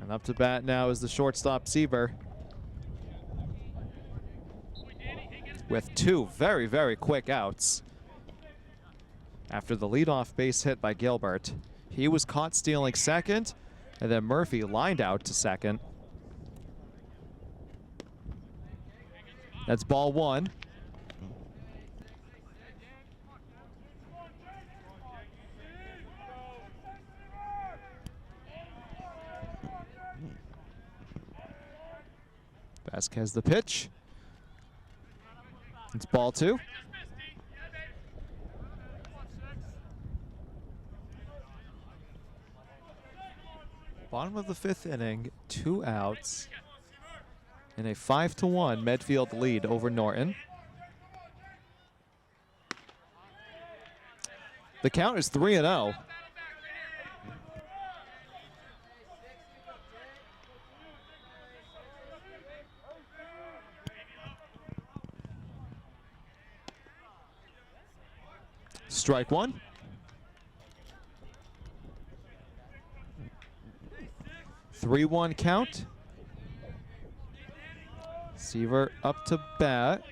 And up to bat now is the shortstop Sieber. With 2 very, very quick outs. After the leadoff base hit by Gilbert, he was caught stealing second, and then Murphy lined out to second. That's ball one. Vasquez the pitch. It's ball two. Bottom of the fifth inning, 2 outs, and a 5-1 Medfield lead over Norton. The count is 3-0. Strike one. 3-1 count. Seaver up to bat.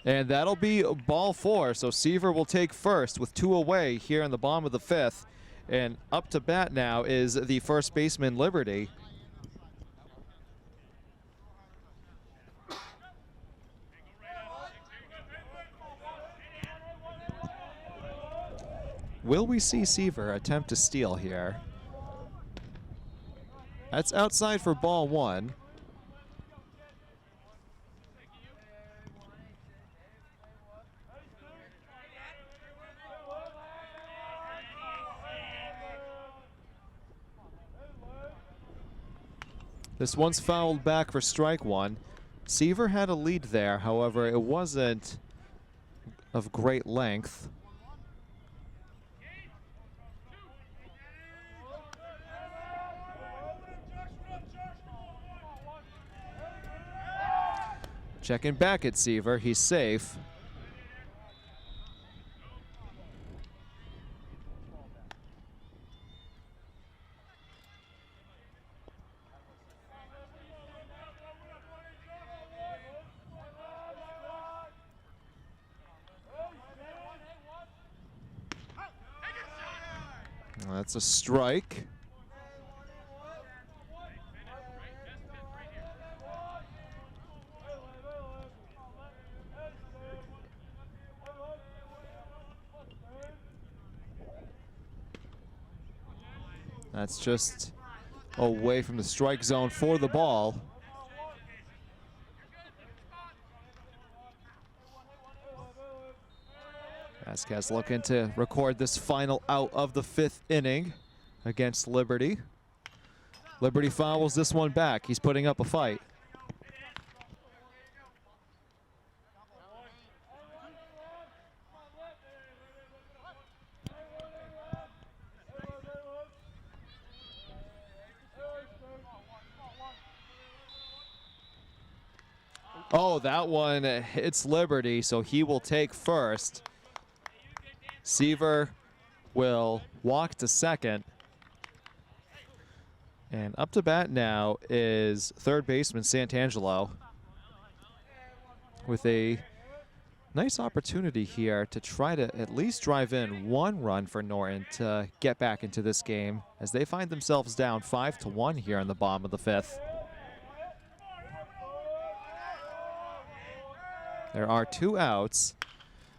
And that'll be ball four. So Seaver will take first with 2 away here in the bottom of the fifth. And up to bat now is the first baseman, Liberty. Will we see Seaver attempt to steal here? That's outside for ball one. This one's fouled back for strike one. Seaver had a lead there, however, it wasn't of great length. Checking back at Seaver, he's safe. That's a strike. That's just away from the strike zone for the ball. Vasquez looking to record this final out of the fifth inning against Liberty. Liberty fouls this one back. He's putting up a fight. Oh, that one hits Liberty, so he will take first. Seaver will walk to second. And up to bat now is third baseman Santangelo with a nice opportunity here to try to at least drive in 1 run for Norton to get back into this game as they find themselves down 5-1 here in the bottom of the fifth. There are 2 outs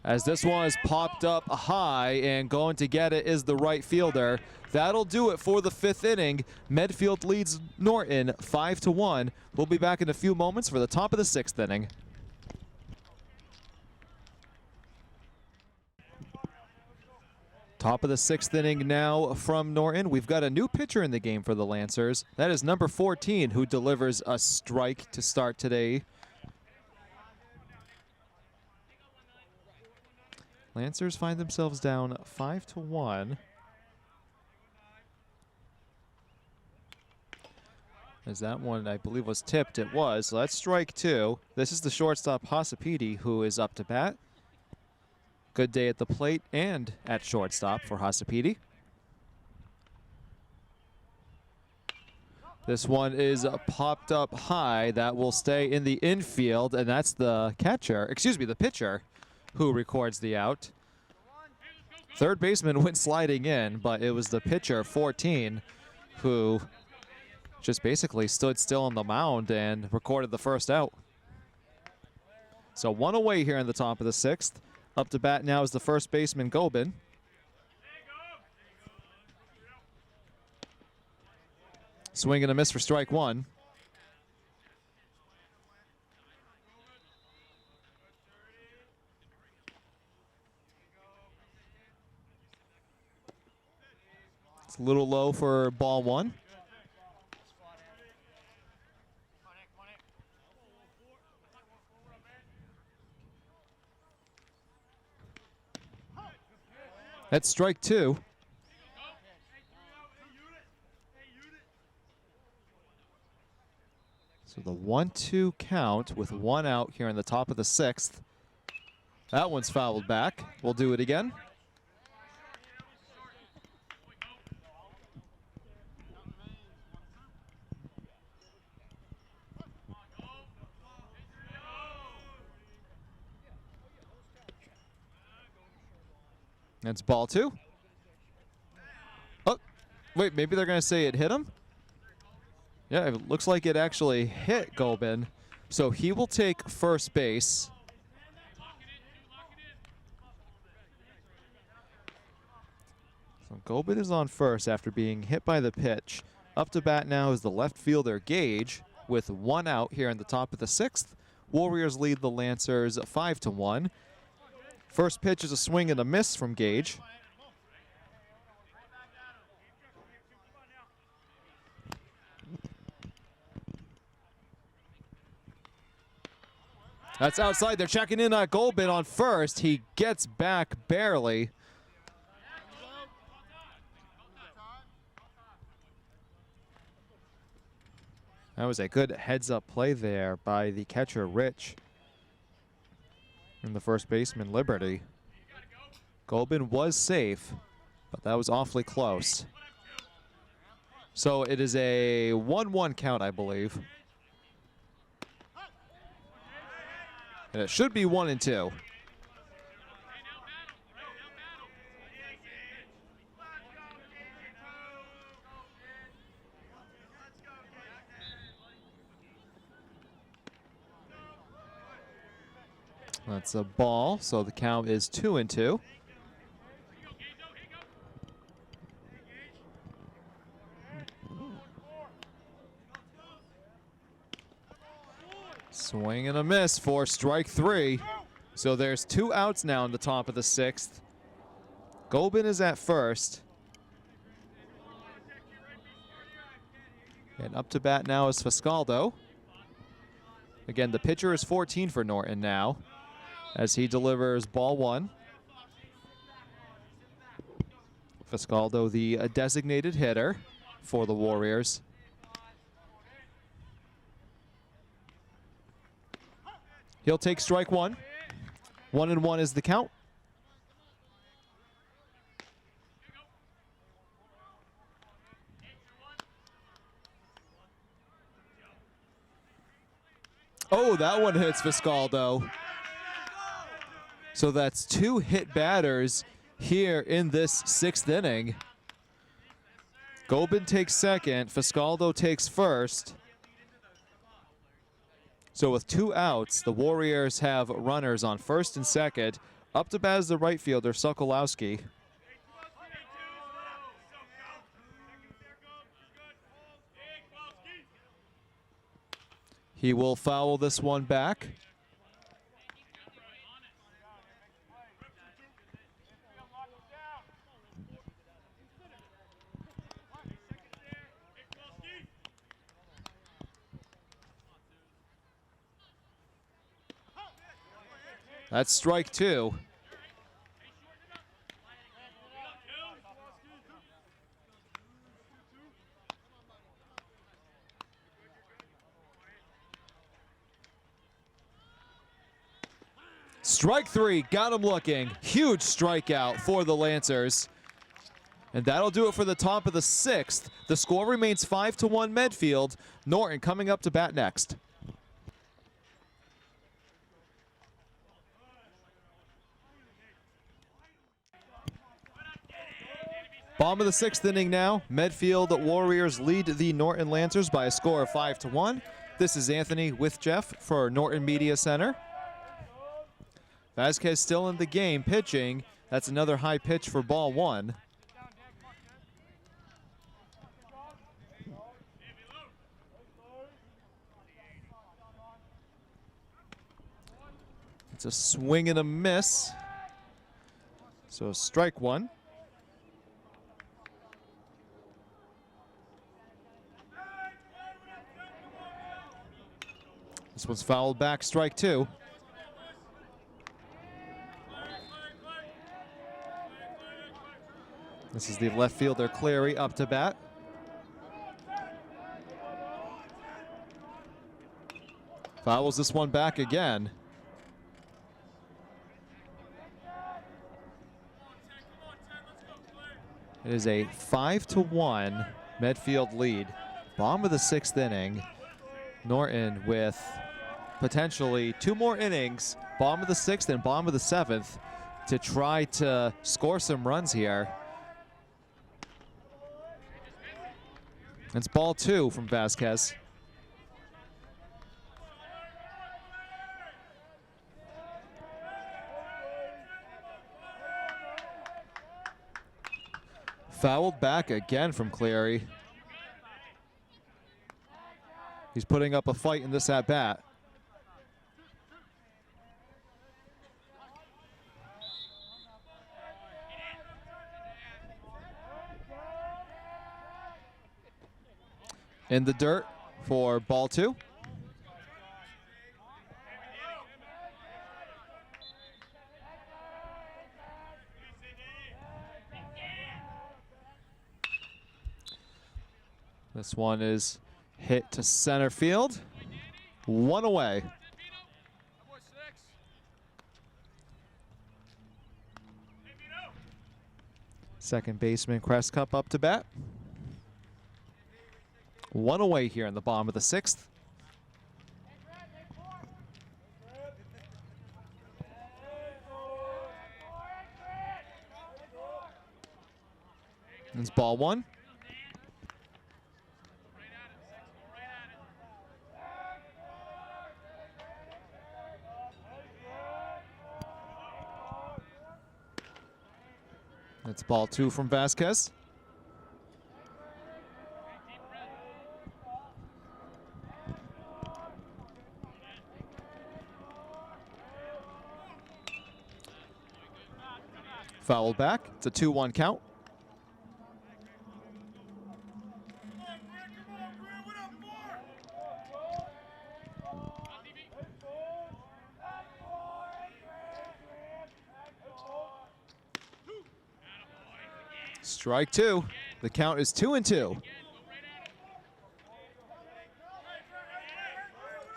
as this one is popped up high, and going to get it is the right fielder. That'll do it for the fifth inning. Medfield leads Norton 5-1. We'll be back in a few moments for the top of the sixth inning. Top of the sixth inning now from Norton. We've got a new pitcher in the game for the Lancers. That is number 14, who delivers a strike to start today. Lancers find themselves down 5-1. As that one, I believe, was tipped. It was. So that's strike 2. This is the shortstop, Hasapidi, who is up to bat. Good day at the plate and at shortstop for Hasapidi. This one is popped up high. That will stay in the infield, and that's the catcher, excuse me, the pitcher, who records the out. Third baseman went sliding in, but it was the pitcher, 14, who just basically stood still on the mound and recorded the first out. So one away here in the top of the 6th. Up to bat now is the first baseman, Gobin. Swing and a miss for strike one. It's a little low for ball one. That's strike two. So the 1-2 count with one out here in the top of the 6th. That one's fouled back. We'll do it again. That's ball two. Oh, wait, maybe they're going to say it hit him? Yeah, it looks like it actually hit Gobin. So he will take first base. So Gobin is on first after being hit by the pitch. Up to bat now is the left fielder, Gage, with one out here in the top of the 6th. Warriors lead the Lancers 5-1. First pitch is a swing and a miss from Gage. That's outside. They're checking in on Gobin on first. He gets back barely. That was a good heads-up play there by the catcher, Rich. And the first baseman, Liberty. Gobin was safe, but that was awfully close. So it is a 1-1 count, I believe. And it should be 1-2. That's a ball, so the count is 2-2. Swing and a miss for strike three. So there's two outs now in the top of the 6th. Gobin is at first. And up to bat now is Fiscaldo. Again, the pitcher is 14 for Norton now, as he delivers ball one. Fiscaldo, the designated hitter for the Warriors. He'll take strike one. 1-1 is the count. Oh, that one hits Fiscaldo. So that's two hit batters here in this 6th inning. Gobin takes second, Fiscaldo takes first. So with two outs, the Warriors have runners on first and second. Up to bat is the right fielder, Sokolowski. He will foul this one back. That's strike two. Strike three, got him looking. Huge strikeout for the Lancers. And that'll do it for the top of the 6th. The score remains 5-1 Medfield. Norton coming up to bat next. Bottom of the 6th inning now. Medfield Warriors lead the Norton Lancers by a score of 5-1. This is Anthony with Jeff for Norton Media Center. Vasquez still in the game, pitching. That's another high pitch for ball one. It's a swing and a miss. So strike one. This one's fouled back, strike two. This is the left fielder, Cleary, up to bat. Fouls this one back again. It is a 5-1 Medfield lead. Bottom of the sixth inning. Norton with potentially two more innings, bottom of the sixth and bottom of the seventh, to try to score some runs here. It's ball two from Vasquez. Fouled back again from Cleary. He's putting up a fight in this at-bat. In the dirt for ball two. This one is hit to center field. One away. Second baseman Crescup up to bat. One away here in the bottom of the sixth. It's ball one. It's ball two from Vasquez. Fouled back. It's a 2-1 count. Strike two. The count is 2-2.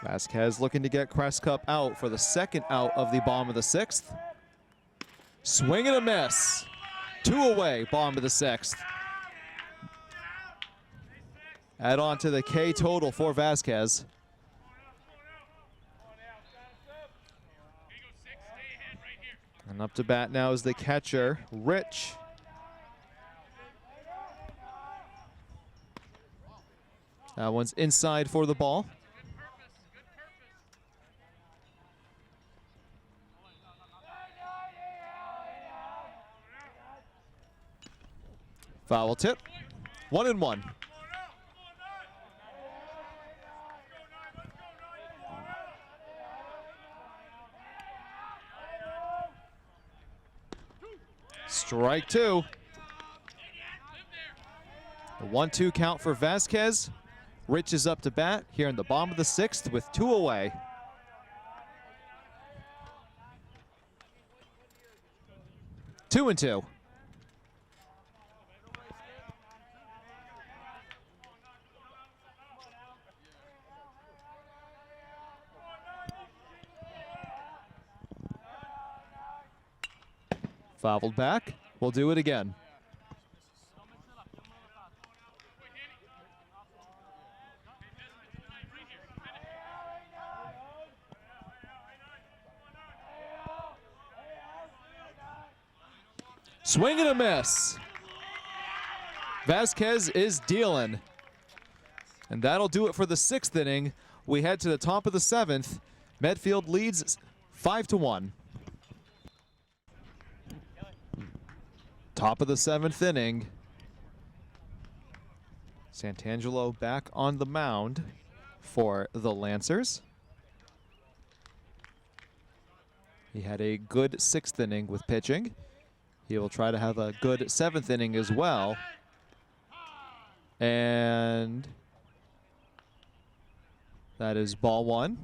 Vasquez looking to get Crescup out for the second out of the bottom of the sixth. Swing and a miss. Two away, bottom of the sixth. Add on to the K total for Vasquez. And up to bat now is the catcher, Rich. That one's inside for the ball. Foul tip. 1-1. Strike two. The 1-2 count for Vasquez. Rich is up to bat here in the bottom of the sixth with two away. 2-2. Fouled back. We'll do it again. Swing and a miss. Vasquez is dealing. And that'll do it for the sixth inning. We head to the top of the seventh. Medfield leads 5-1. Top of the 7th inning. Santangelo back on the mound for the Lancers. He had a good 6th inning with pitching. He will try to have a good 7th inning as well. And that is ball 1.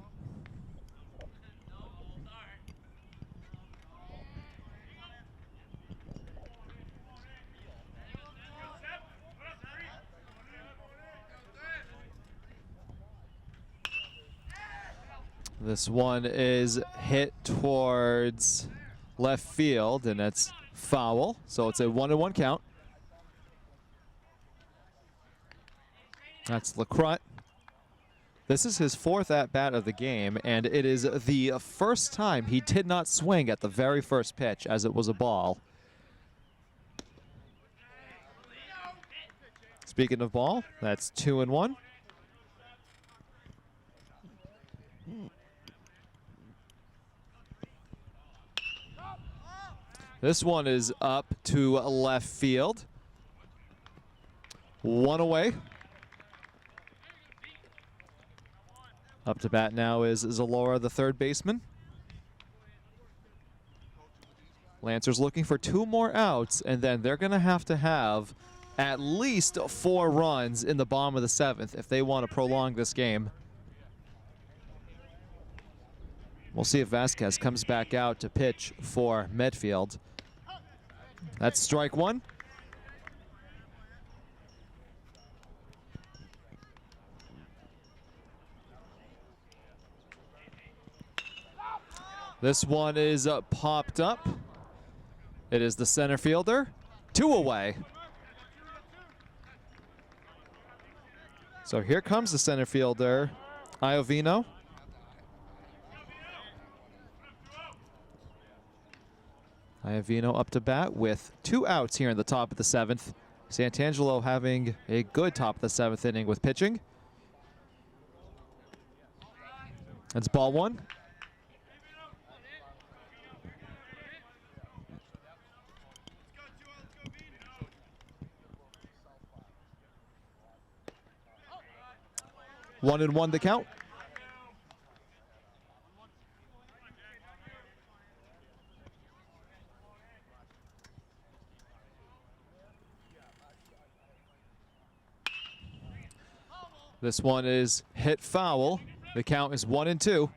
This one is hit towards left field, and it's foul. So it's a 1-1 count. That's Lacroix. This is his 4th at-bat of the game, and it is the first time he did not swing at the very first pitch as it was a ball. Speaking of ball, that's 2-1. This one is up to left field. 1 away. Up to bat now is Zalora, the 3rd baseman. Lancers looking for 2 more outs, and then they're going to have at least 4 runs in the bottom of the 7th if they want to prolong this game. We'll see if Vasquez comes back out to pitch for Medfield. That's strike 1. This one is popped up. It is the center fielder. 2 away. So here comes the center fielder, Iovino. Iovino up to bat with 2 outs here in the top of the 7th. Santangelo having a good top of the 7th inning with pitching. That's ball 1. One and one the count. This one is hit foul. The count is 1-2.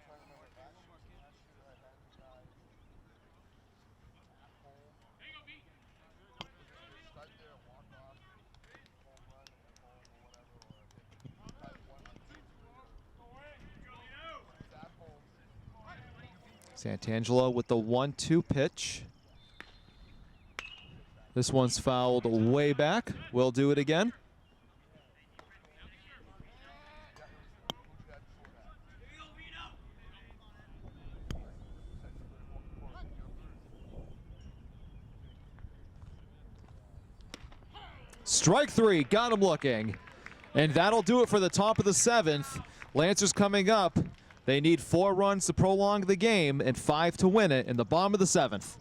Santangelo with the 1-2 pitch. This one's fouled way back. We'll do it again. Strike 3, got him looking. And that'll do it for the top of the 7th. Lancers coming up. They need 4 runs to prolong the game and 5 to win it in the bottom of the 7th.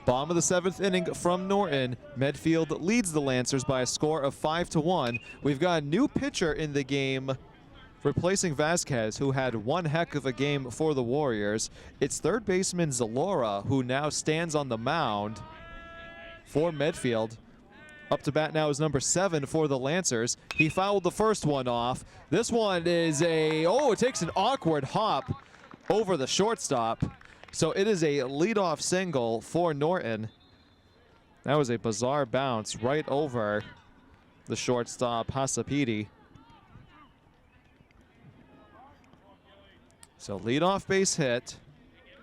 Bottom of the 7th inning from Norton. Medfield leads the Lancers by a score of 5-1. We've got a new pitcher in the game replacing Vasquez, who had one heck of a game for the Warriors. It's 3rd baseman Zalora, who now stands on the mound for Medfield. Up to bat now is number 7 for the Lancers. He fouled the first one off. This one is it takes an awkward hop over the shortstop. So it is a leadoff single for Norton. That was a bizarre bounce right over the shortstop, Hasapidi. So leadoff base hit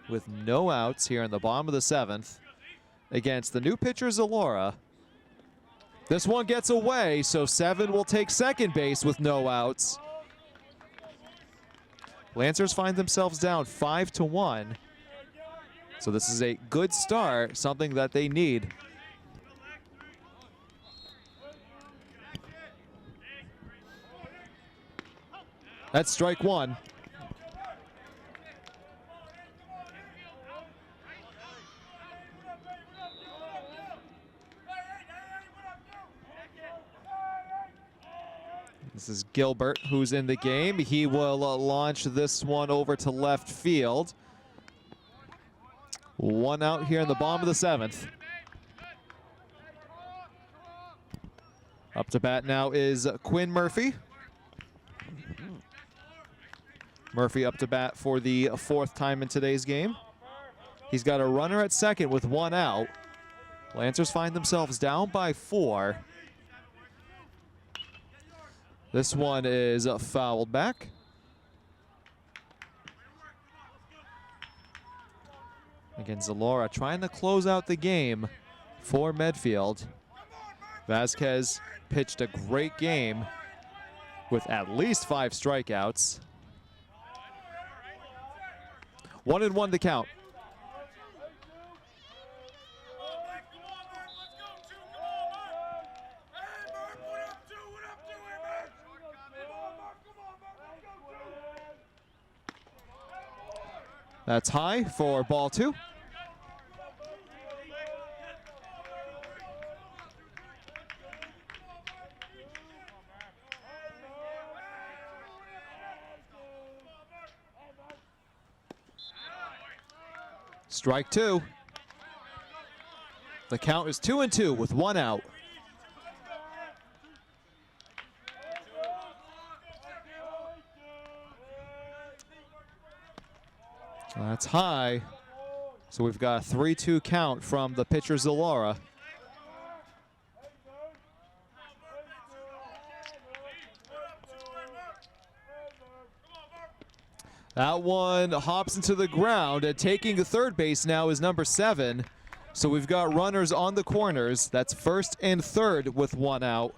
with no outs here in the bottom of the 7th against the new pitcher, Zalora. This one gets away, so 7 will take second base with no outs. Lancers find themselves down 5-1. So this is a good start, something that they need. That's strike 1. This is Gilbert who's in the game. He will launch this one over to left field. One out here in the bottom of the 7th. Up to bat now is Quinn Murphy. Murphy up to bat for the 4th time in today's game. He's got a runner at second with 1 out. Lancers find themselves down by 4. This one is fouled back. Again, Zalora trying to close out the game for Medfield. Vasquez pitched a great game with at least 5 strikeouts. 1-1 to count. That's high for ball 2. Strike 2. The count is 2-2 with 1 out. That's high. So we've got a 3-2 count from the pitcher Zalora. That one hops into the ground, and taking the third base now is number 7. So we've got runners on the corners. That's first and third with 1 out.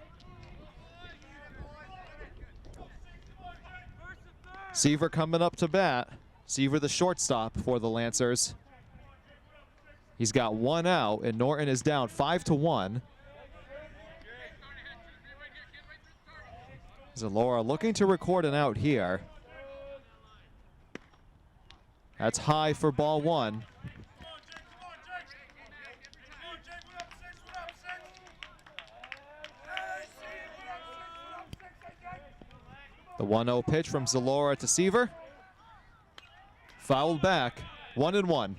Seaver coming up to bat. Seaver the shortstop for the Lancers. He's got 1 out, and Norton is down 5-1. Zalora looking to record an out here. That's high for ball 1. The 1-0 pitch from Zalora to Seaver. Fouled back, 1-1.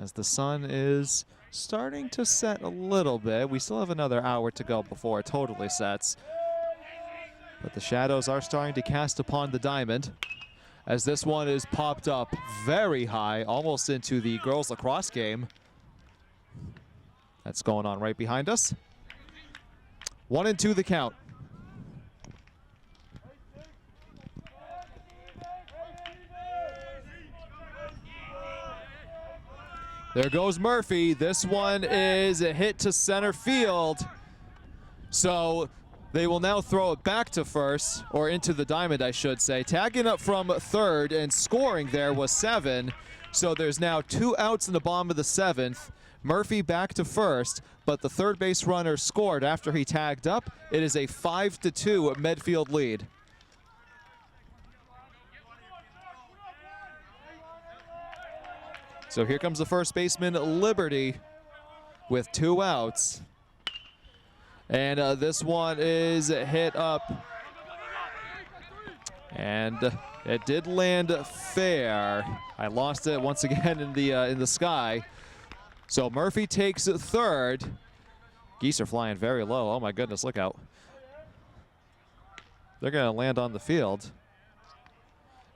As the sun is starting to set a little bit. We still have another hour to go before it totally sets. But the shadows are starting to cast upon the diamond, as this one is popped up very high, almost into the girls lacrosse game. That's going on right behind us. 1-2 the count. There goes Murphy. This one is a hit to center field. So they will now throw it back to first, or into the diamond, I should say. Tagging up from third and scoring there was 7. So there's now 2 outs in the bottom of the 7th. Murphy back to first, but the third base runner scored after he tagged up. It is a 5-2 Medfield lead. So here comes the first baseman, Liberty, with 2 outs. And this one is hit up. And it did land fair. I lost it once again in the sky. So Murphy takes third. Geese are flying very low. Oh my goodness, look out. They're gonna land on the field.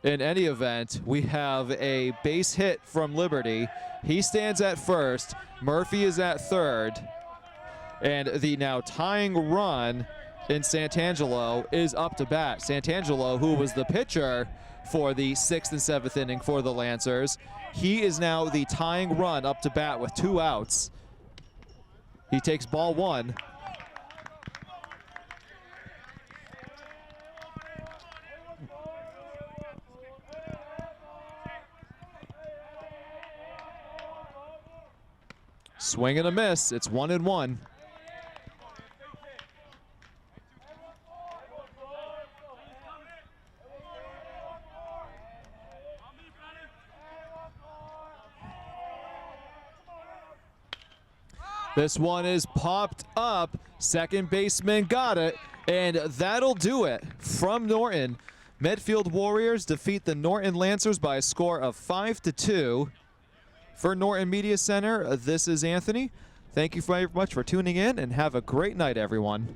In any event, we have a base hit from Liberty. He stands at first. Murphy is at third. And the now tying run in Santangelo is up to bat. Santangelo, who was the pitcher for the 6th and 7th inning for the Lancers, he is now the tying run up to bat with 2 outs. He takes ball 1. Swing and a miss. It's 1-1. This one is popped up. Second baseman got it, and that'll do it from Norton. Medfield Warriors defeat the Norton Lancers by a score of 5-2. For Norton Media Center, this is Anthony. Thank you very much for tuning in, and have a great night, everyone.